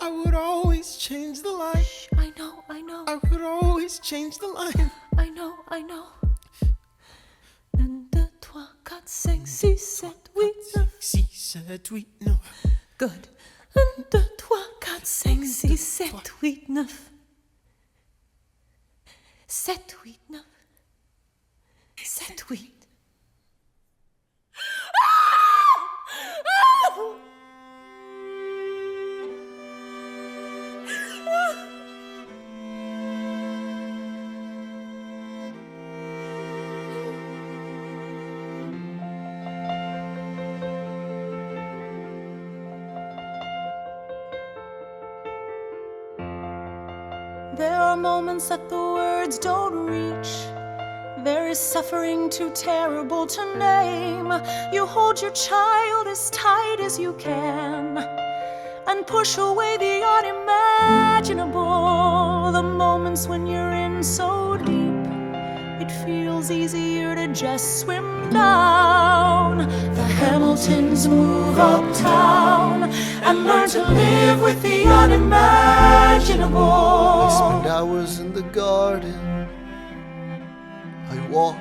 I would always change the line. I know. I would always change the line. I know. 1, 2, 3, 4, 5, 6, 7, 8, 9. 6, 7, 8, 9. Good. 1, 2, 3, 4, 5, 6, 7, 8, 9. 7, 8, 9. 7, 8. There are moments that the words don't reach. There is suffering too terrible to name. You hold your child as tight as you can and push away the unimaginable. The moments when you're in so deep, it feels easier to just swim down. The Hamiltons move uptown and learn to live with the unimaginable. I spend hours in the garden. I walk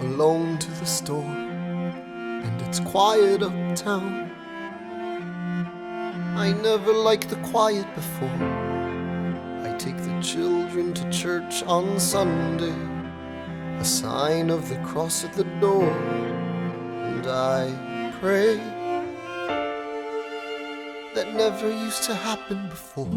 alone to the store, and it's quiet uptown. I never liked the quiet before. I take the children to church on Sunday, a sign of the cross at the door, and I pray. That never used to happen before.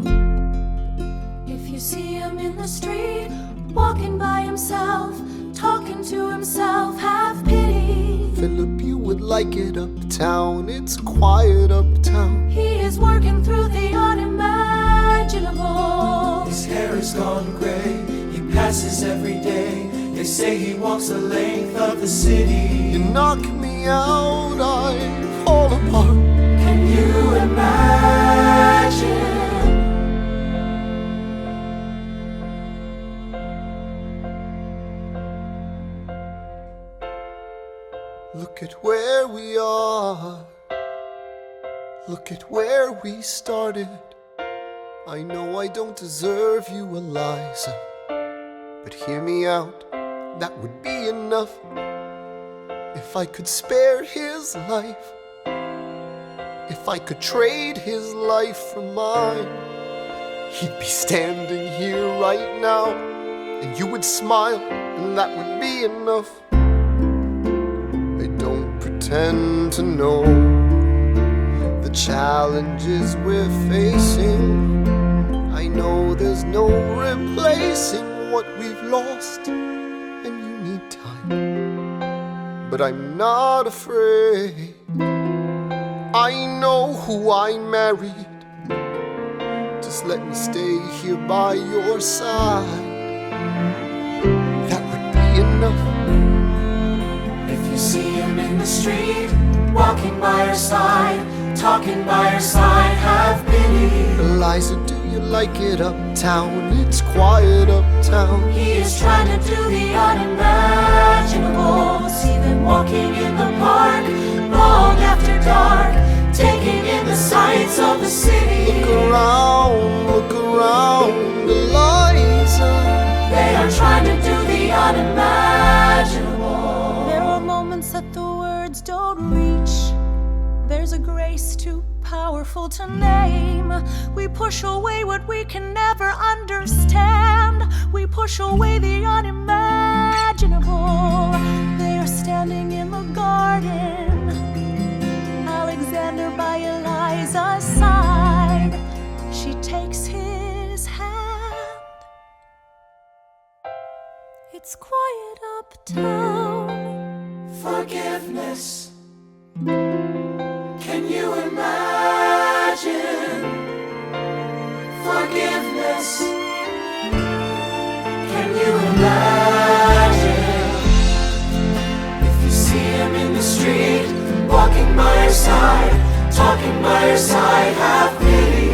If you see him in the street, walking by himself, talking to himself, have pity. Philip, you would like it uptown. It's quiet uptown. He is working through the unimaginable. His hair is gone gray. He passes every day. They say he walks the length of the city. You knock me out, I fall apart. Can you imagine? Look at where we are. Look at where we started. I know I don't deserve you, Eliza, but hear me out, that would be enough. If I could spare his life, if I could trade his life for mine, he'd be standing here right now, and you would smile, and that would be enough. I don't pretend to know the challenges we're facing. I know there's no replacing what we've lost, and you need time, but I'm not afraid. I know who I married. Just let me stay here by your side. That would be enough. If you see him in the street, walking by your side, talking by her side, have pity. Eliza, do you like it uptown? It's quiet uptown. He is trying to do the unimaginable. See them walking in the park, long after dark, taking in the sights of the city. Look around, Eliza. They are trying to do the unimaginable. There are moments that the words don't reach. There's a grace too powerful to name. We push away what we can never understand. We push away the unimaginable. They are standing in the garden, Alexander by Eliza's side. She takes his hand. It's quiet uptown. Forgiveness. Can you imagine? Forgiveness. Can you imagine? If you see him in the street, walking by her side, talking by her side, have pity.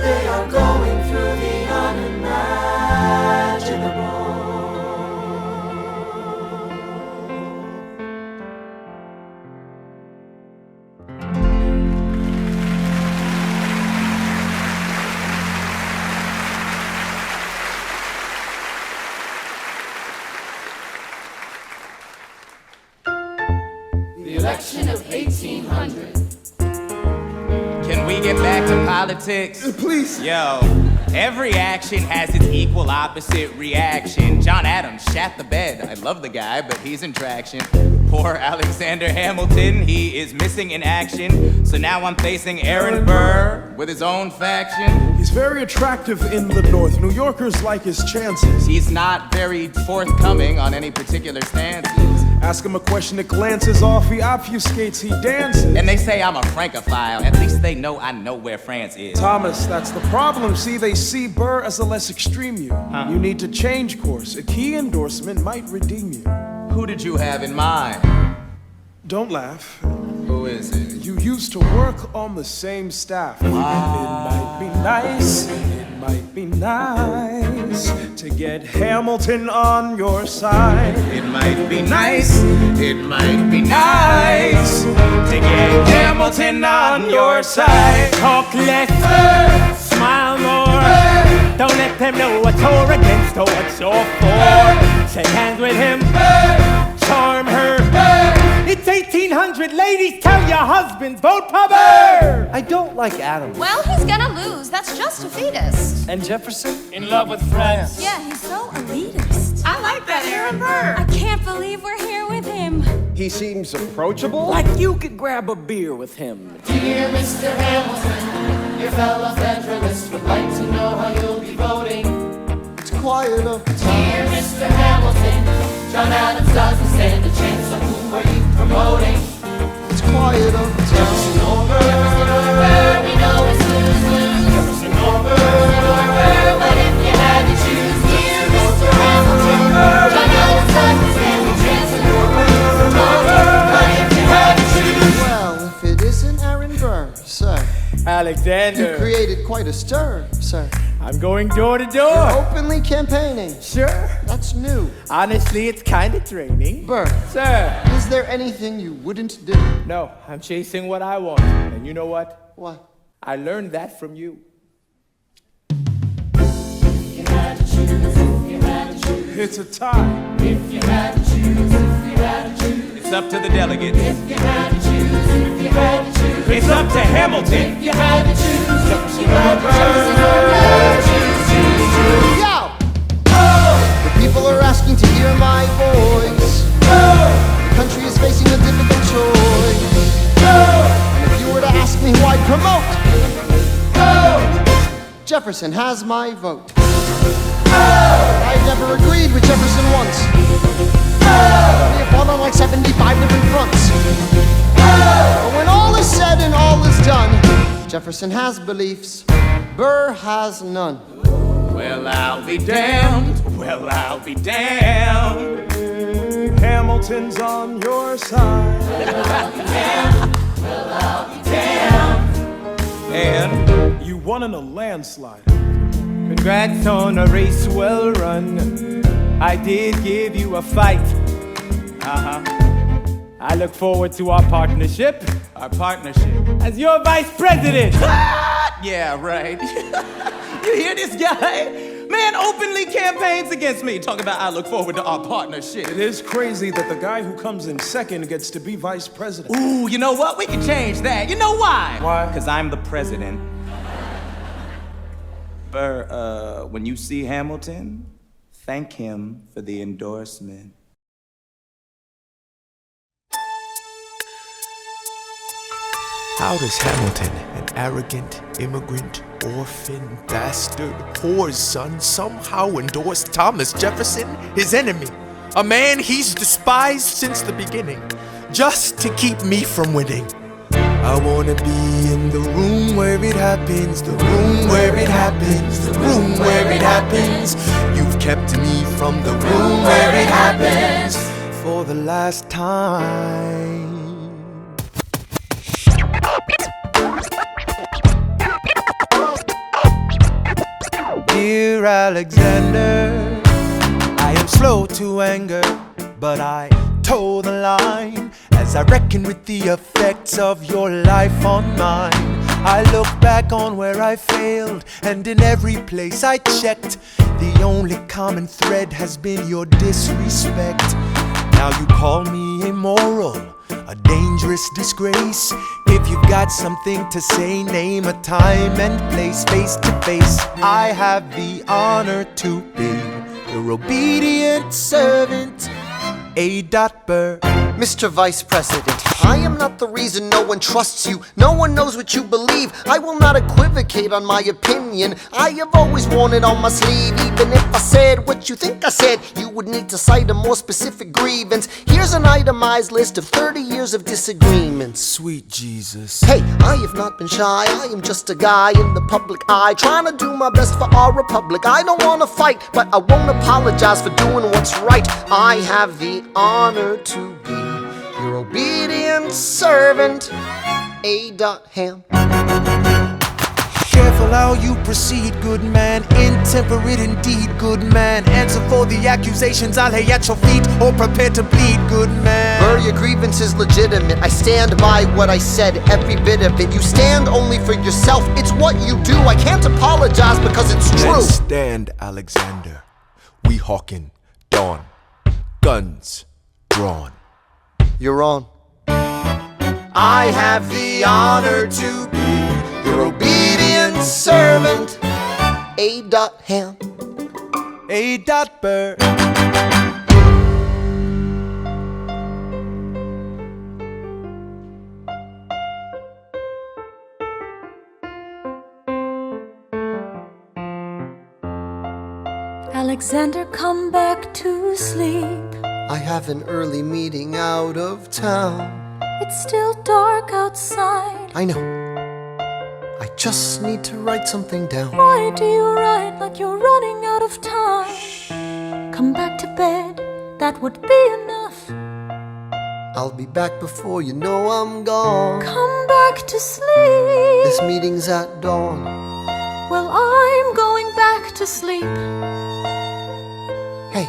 They are going through the unimaginable. The election of 1800. Can we get back to politics? Please. Yo, every action has its equal opposite reaction. John Adams shat the bed. I love the guy, but he's in traction. Poor Alexander Hamilton, he is missing in action. So now I'm facing Aaron Burr with his own faction. He's very attractive in the North. New Yorkers like his chances. He's not very forthcoming on any particular stances. Ask him a question that glances off, he obfuscates, he dances. And they say I'm a Francophile. At least they know I know where France is. Thomas, that's the problem. See, they see Burr as a less extreme you. You need to change course. A key endorsement might redeem you. Who did you have in mind? Don't laugh. Who is it? You used to work on the same staff. It might be nice, it might be nice to get Hamilton on your side. It might be nice, it might be nice to get Hamilton on your side. Talk less, smile more. Don't let them know what's for against or what's all for. Shake hands with him, charm her. It's 1800, ladies, tell your husbands, vote for Burr. I don't like Adam. Well, he's gonna lose. That's just defeatist. And Jefferson? In love with France. Yeah, he's so elitist. I like that Aaron Burr. I can't believe we're here with him. He seems approachable. Like you could grab a beer with him. Dear Mr. Hamilton, your fellow Federalists would like to know how you'll be voting. It's quiet uptown. Dear Mr. Hamilton, John Adams doesn't stand a chance, so who are you promoting? It's quiet uptown. Jefferson over, we know it's lose-lose. Jefferson over, but if you had to choose, dear Mr. Hamilton, John Adams doesn't stand a chance, so who are you promoting? But if you had to choose, Well, if it isn't Aaron Burr, sir, you Alexander, created quite a stir, sir. I'm going door to door. Openly campaigning. Sure. That's new. Honestly, it's kind of draining. Burr, Sir. is there anything you wouldn't do? No, I'm chasing what I want. And you know what? What? I learned that from you. if you had to choose, if you had to choose, It's a tie. if you had to choose, if you had to choose, It's up to the delegates. if you had to choose, if you had to choose, It's up to Hamilton. if you had to choose, if you had to choose, Yo! The people are asking to hear my voice. The country is facing a difficult choice. And if you were to ask me who I'd promote, Jefferson has my vote. I've never agreed with Jefferson once. We have fought on like 75 different fronts. But when all is said and all is done, Jefferson has beliefs, Burr has none. Well, I'll be damned. Well, I'll be damned. Hamilton's on your side. And you won in a landslide. Congrats on a race well run. I did give you a fight. I look forward to our partnership. Our partnership. As your vice president. Yeah, right. You hear this guy? Man openly campaigns against me. Talking about I look forward to our partnership. It is crazy that the guy who comes in second gets to be vice president. Ooh, you know what? We can change that. You know why? Why? Because I'm the president. Burr, when you see Hamilton, thank him for the endorsement. How does Hamilton, an arrogant immigrant, orphan, bastard, whore's son, somehow endorse Thomas Jefferson, his enemy? A man he's despised since the beginning, just to keep me from winning. I wanna be in the room where it happens, the room where it happens, the room where it happens. You've kept me from the room where it happens for the last time. Dear Alexander, I am slow to anger, but I toe the line as I reckon with the effects of your life on mine. I look back on where I failed, and in every place I checked, the only common thread has been your disrespect. Now you call me immoral, a dangerous disgrace. If you've got something to say, name a time and place, face to face. I have the honor to be your obedient servant, A. Burr. Mr. Vice President, I am not the reason no one trusts you. No one knows what you believe. I will not equivocate on my opinion. I have always worn it on my sleeve. Even if I said what you think I said, you would need to cite a more specific grievance. Here's an itemized list of 30 years of disagreements. Sweet Jesus. Hey, I have not been shy. I am just a guy in the public eye, trying to do my best for our republic. I don't want to fight, but I won't apologize for doing what's right. I have the honor to be your obedient servant, A. Ham. Careful how you proceed, good man. Intemperate indeed, good man. Answer for the accusations I lay at your feet, or prepare to bleed, good man. Burr, your grievance is legitimate. I stand by what I said, every bit of it. You stand only for yourself. It's what you do. I can't apologize because it's true. Let's stand, Alexander. We hawking dawn. Guns drawn. You're on. I have the honor to be your obedient servant, A. Ham. A. Burr. Alexander, come back to sleep. I have an early meeting out of town. It's still dark outside. I know. I just need to write something down. Why do you write like you're running out of time? Come back to bed, that would be enough. I'll be back before you know I'm gone. Come back to sleep. This meeting's at dawn. Well, I'm going back to sleep. Hey,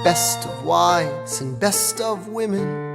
best of wives and best of women.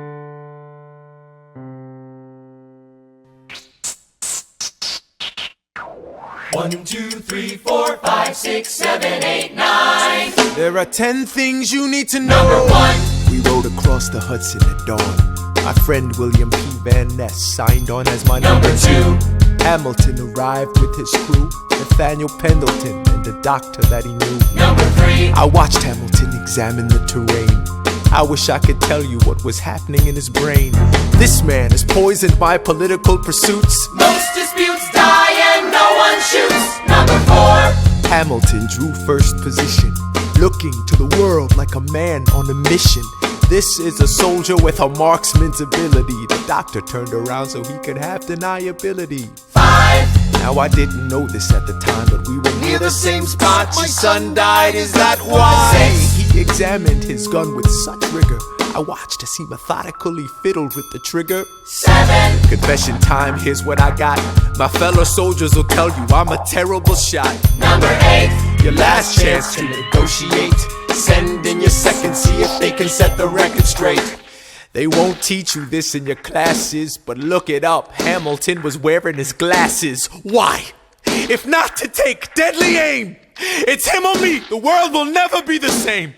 One, two, three, 4, 5, 6, 7, 8, 9. There are 10 things you need to know. Number 1. We rode across the Hudson at dawn. My friend William P. Van Ness signed on as my Number 2. Hamilton arrived with his crew, Nathaniel Pendleton and the doctor that he knew. Number 3. I watched Hamilton examine the terrain. I wish I could tell you what was happening in his brain. This man is poisoned by political pursuits. Most disputes die and no one shoots. Number 4. Hamilton drew first position, looking to the world like a man on a mission. This is a soldier with a marksman's ability. The doctor turned around so he could have deniability. 5. Now I didn't know this at the time, but we were near the same spot. My son died, is that why? He examined his gun with such rigor. I watched as he methodically fiddled with the trigger. 7. Confession time, here's what I got. My fellow soldiers will tell you I'm a terrible shot. Number 8. Your last chance to negotiate. Send in your second, see if they can set the record straight. They won't teach you this in your classes, but look it up. Hamilton was wearing his glasses. Why? If not to take deadly aim. It's him or me. The world will never be the same.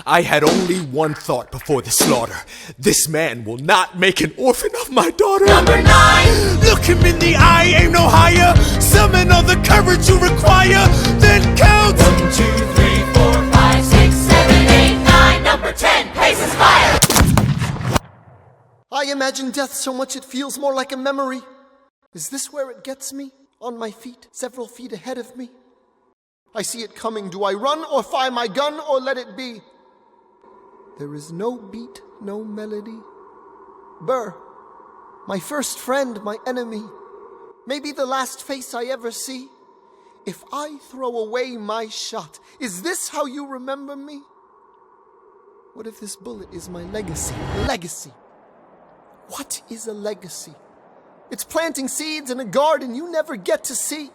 I had only one thought before the slaughter. This man will not make an orphan of my daughter. Number 9. Look him in the eye, aim no higher. Summon all the courage you require. Then count 1, 2, 3, 4, 5, 6, 7, 8, 9. Number 10. Paces fire. I imagine death so much it feels more like a memory. Is this where it gets me? On my feet, several feet ahead of me. I see it coming. Do I run or fire my gun or let it be? There is no beat, no melody. Burr, my first friend, my enemy. Maybe the last face I ever see. If I throw away my shot, is this how you remember me? What if this bullet is my legacy? Legacy. What is a legacy? It's planting seeds in a garden you never get to see.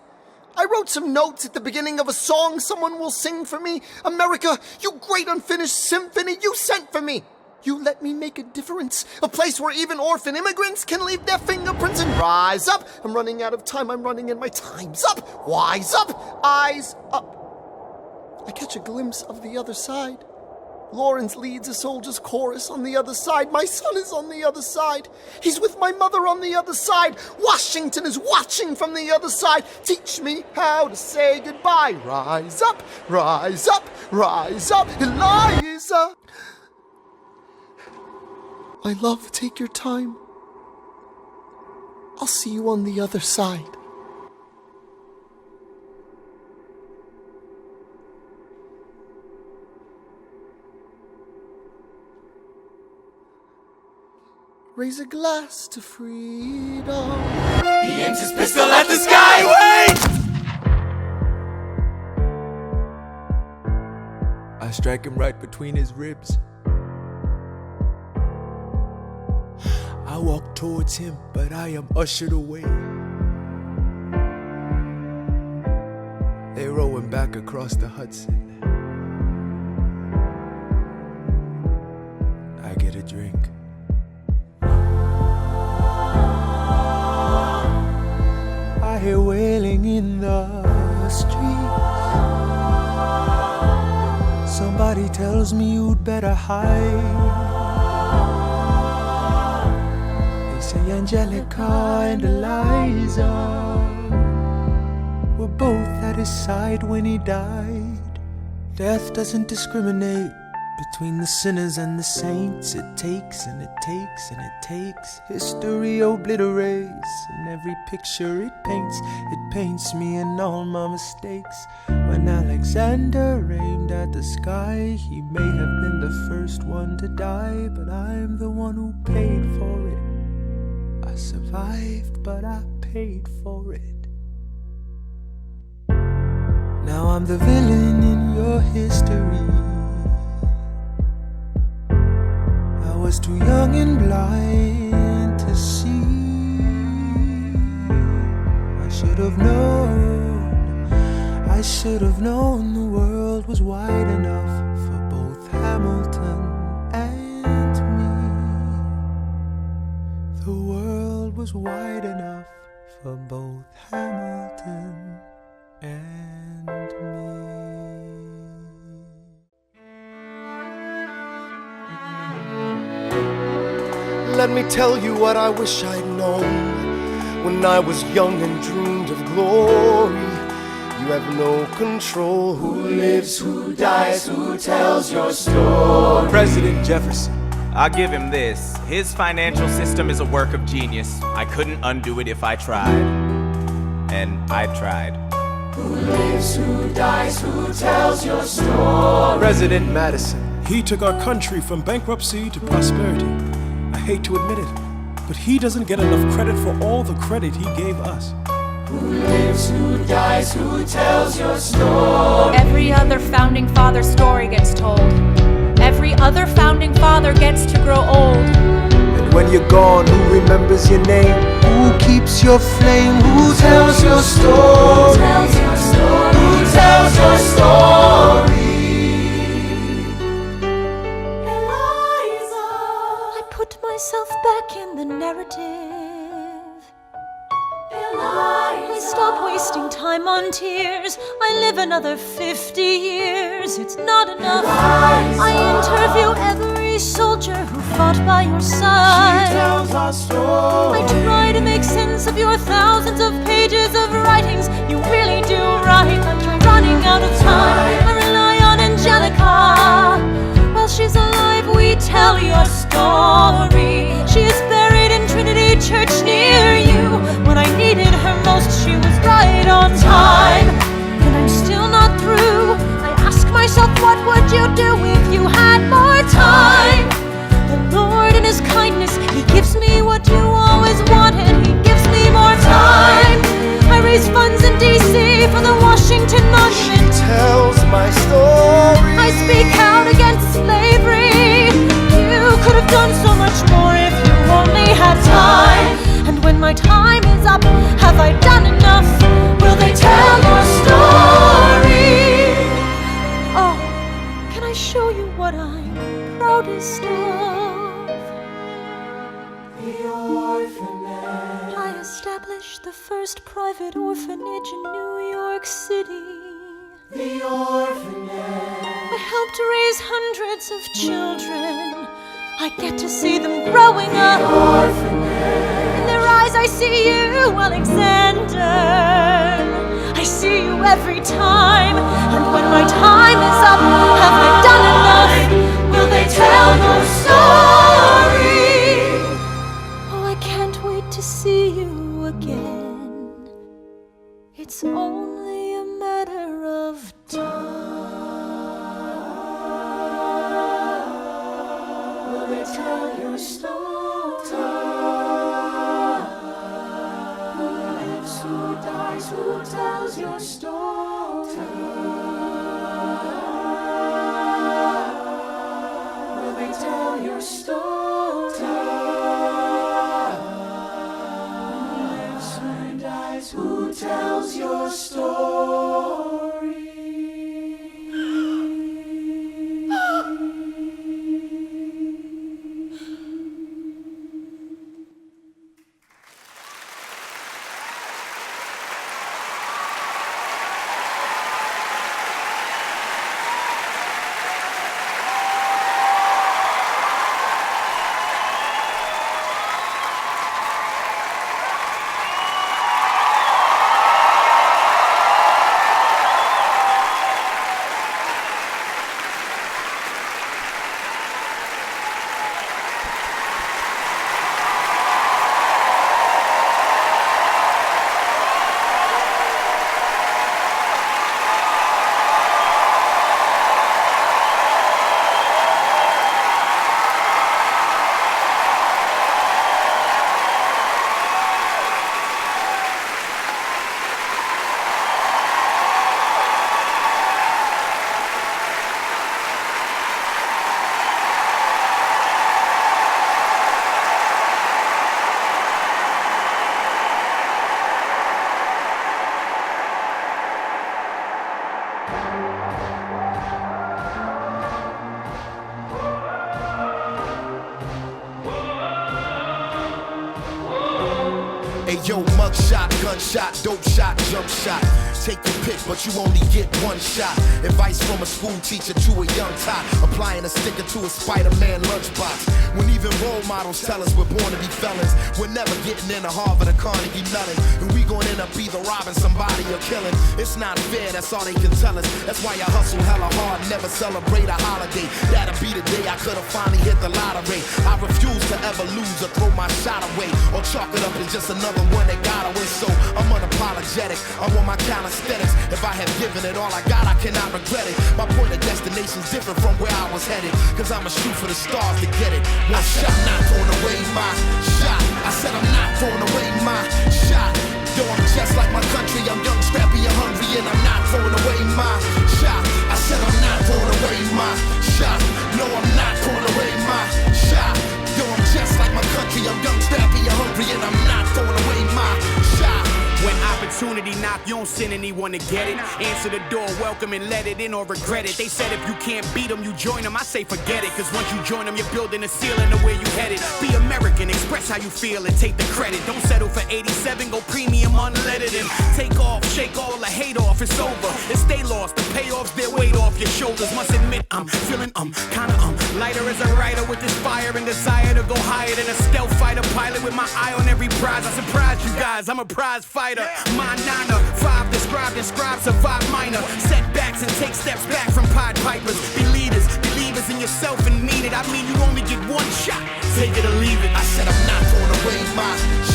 I wrote some notes at the beginning of a song someone will sing for me. America, you great unfinished symphony you sent for me. You let me make a difference. A place where even orphan immigrants can leave their fingerprints and rise up. I'm running out of time, I'm running and my time's up. Wise up, eyes up. I catch a glimpse of the other side. Lawrence leads a soldier's chorus on the other side. My son is on the other side. He's with my mother on the other side. Washington is watching from the other side. Teach me how to say goodbye. Rise up, rise up, rise up, Eliza. My love, take your time. I'll see you on the other side. Raise a glass to freedom. He aims his pistol at the sky. Wait! I strike him right between his ribs. I walk towards him, but I am ushered away. They row him back across the Hudson. I get a drink. I hear wailing in the streets. Somebody tells me you'd better hide. They say Angelica and Eliza were both at his side when he died. Death doesn't discriminate between the sinners and the saints. It takes and it takes and it takes. History obliterates, and every picture it paints me and all my mistakes. When Alexander aimed at the sky, he may have been the first one to die, but I'm the one who paid for it. I survived, but I paid for it. Now I'm the villain in your history. I was too young and blind to see. I should have known the world was wide enough for both Hamilton and me. The world was wide enough for both Hamilton and me. Let me tell you what I wish I'd known when I was young and dreamed of glory. You have no control. Who lives, who dies, who tells your story? President Jefferson. I'll give him this. His financial system is a work of genius. I couldn't undo it if I tried. And I tried. Who lives, who dies, who tells your story? President Madison. He took our country from bankruptcy to prosperity. I hate to admit it, but he doesn't get enough credit for all the credit he gave us. Who lives, who dies, who tells your story? Every other founding father story gets told. Every other founding father gets to grow old. And when you're gone, who remembers your name? Who keeps your flame? Who tells your story? Who tells your story? Who tells your story? Eliza, I put myself back in the narrative. I stop wasting time on tears. I live another 50 years. It's not enough. I interview every soldier who fought by your side. She tells our story. I try to make sense of your thousands of pages of writings. You really do write, but you're running out of time. I rely on Angelica. While she's alive, we tell your story. She is buried in Trinity Church near you. When I needed her most, she was right on time. And I'm still not through. I ask myself, what would you do if you had more time? The Lord in His kindness, He gives me what you always wanted. He gives me more time. I raise funds in D.C. for the Washington Monument. She tells my story. I speak out against slavery. You could have done so much more if you only had time. And when my time is up, have I done enough? Will they tell your story? Oh, can I show you what I'm proudest of? The orphanage. I established the first private orphanage in New York City. The orphanage. I helped raise hundreds of children. I get to see them growing up. In their eyes I see you, Alexander. I see you every time. And when my time is up, have I done enough? Will they tell your story? Oh, I can't wait to see you again. It's only a matter of time. Will they tell your story? Who lives, who dies, who tells your story? Will they tell your story? Who lives, who dies, who tells your story? Hey yo, mugshot, gunshot, dope shot, jump shot. Take your pick, but you only get one shot. Advice from a school teacher to a young tot, applying a sticker to a Spider-Man lunchbox. When even Even role models tell us we're born to be felons. We're never getting into Harvard or Carnegie Mellon. And we gon' end up either robbing somebody or killing. It's not fair, that's all they can tell us. That's why I hustle hella hard, never celebrate a holiday. That'll be the day I could've finally hit the lottery. I refuse to ever lose or throw my shot away, or chalk it up as just another one that got away. So I'm unapologetic, I'm on my calisthenics. If I have given it all I got, I cannot regret it. My point of destination's different from where I was headed, cause I'ma shoot for the stars to get it. One shot, not throwing away my shot. I said I'm not throwing away my shot. Yo, I'm just like my country, I'm young, scrappy, and hungry, and I'm not throwing away my shot. I said I'm not throwing away my shot. No, I'm not throwing away my shot. Yo, I'm just like my country, I'm young, scrappy, and hungry, and I'm not throwing away my shot. When opportunity knock, you don't send anyone to get it. Answer the door, welcome and let it in or regret it. They said if you can't beat them, you join them. I say forget it, cause once you join them, you're building a ceiling to where you headed. Be American, express how you feel and take the credit. Don't settle for 87, go premium unleaded and take off, shake all the hate off, it's over. If they lost, the payoffs, their weight off your shoulders. Must admit, I'm feeling kinda lighter as a writer with this fire and desire to go higher than a stealth fighter pilot with my eye on every prize. I surprise you guys, I'm a prize fighter. My 9-5 describe, survive minor setbacks and take steps back from Pied Pipers. Be leaders, believers in yourself and mean it. I mean you only get one shot, take it or leave it. I said I'm not throwing away my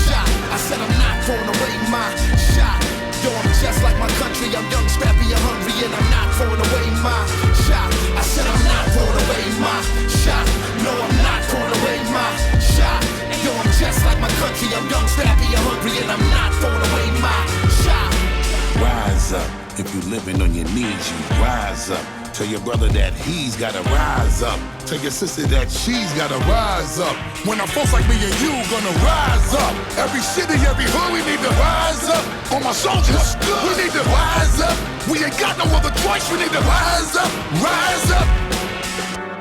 shot. I said I'm not throwing away my shot. Yo, I'm just like my country, I'm young, scrappy, and hungry, and I'm not throwing away my shot. I said I'm not throwing away my shot. No, I'm not throwing away my shot. Yo, I'm just like my country, I'm young, scrappy, and hungry, and I'm not throwing away my shot. Rise up, if you living on your knees, you rise up. Tell your brother that he's gotta rise up. Tell your sister that she's gotta rise up. When our folks like me and you gonna rise up. Every city, every hood, we need to rise up. All my soldiers, we need to rise up. We ain't got no other choice, we need to rise up, rise up.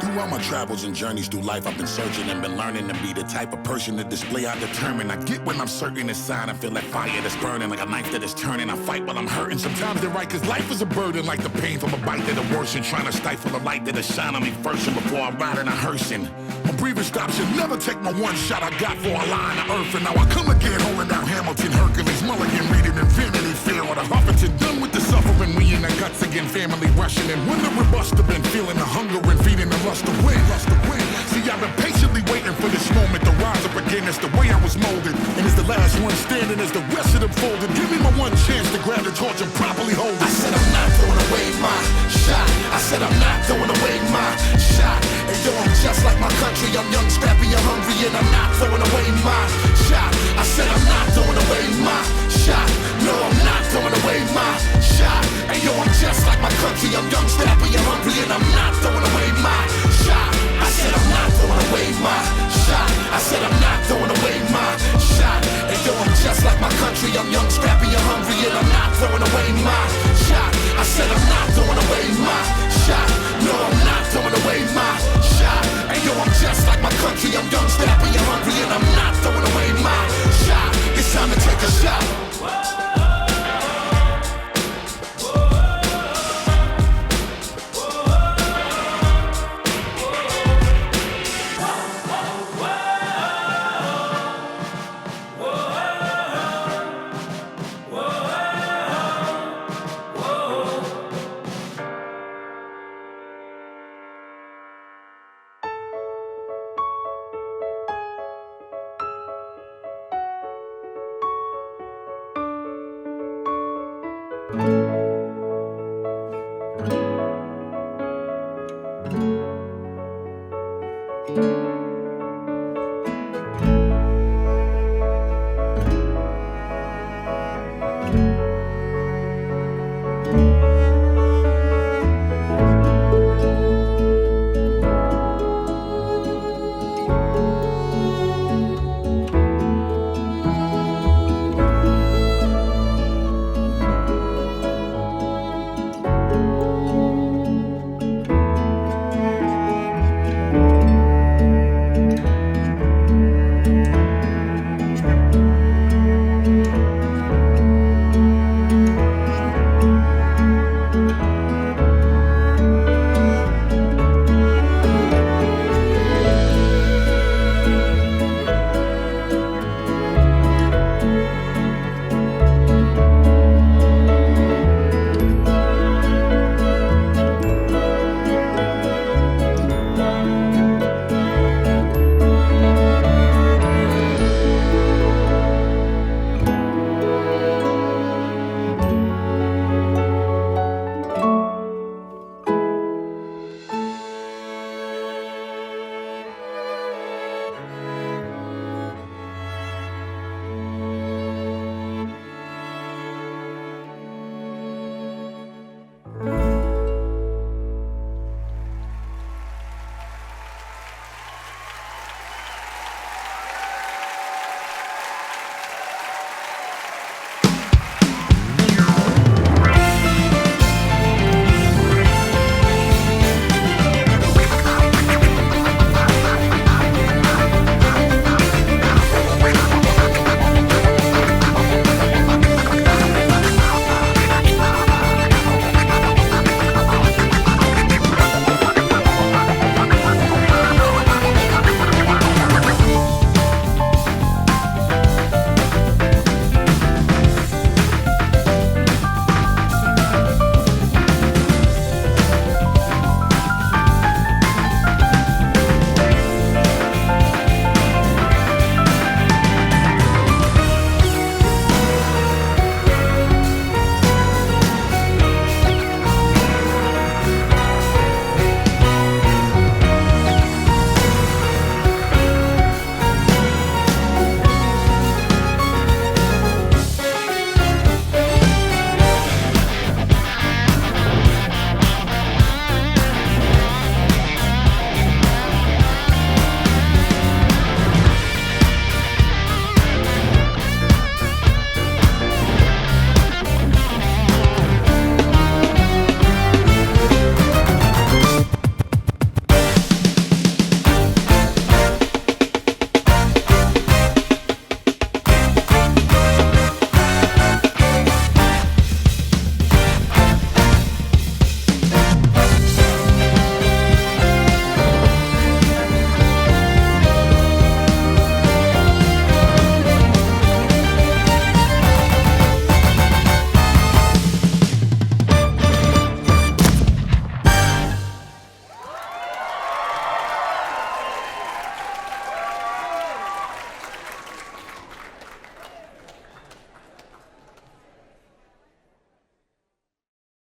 Throughout my travels and journeys through life, I've been searching and been learning to be the type of person to display I determine. I get when I'm certain inside, I feel that fire that's burning like a knife that is turning. I fight while I'm hurting. Sometimes they're right, cause life is a burden, like the pain from a bite that'll worsen. Trying to stifle the light that'll shine on me first, and before I ride in a hearse. My breathing stops, should never take my one shot I got for a line of earth. And now I come again, holding down Hamilton, Hercules, Mulligan, reading Infinity Fair, or the Huffington. Done with the suffering, we in the guts again, family rushing. And when the robust have been feeling the hunger and feeding the lust to win. See, I've been patiently waiting for this moment to rise up again. It's the way I was molded, and it's the last one standing as the rest of them folded. Give me my one chance to grab the torch and properly hold it. I said I'm not throwing away my shot. I said I'm not throwing away my shot. And yo, I'm just like my country, I'm young, scrappy, and hungry, and I'm not throwing away my shot. I said I'm not throwing away my shot. No, I'm not throwing away my shot. And yo, I'm just like my country, I'm young, scrappy, and hungry, and I'm not throwing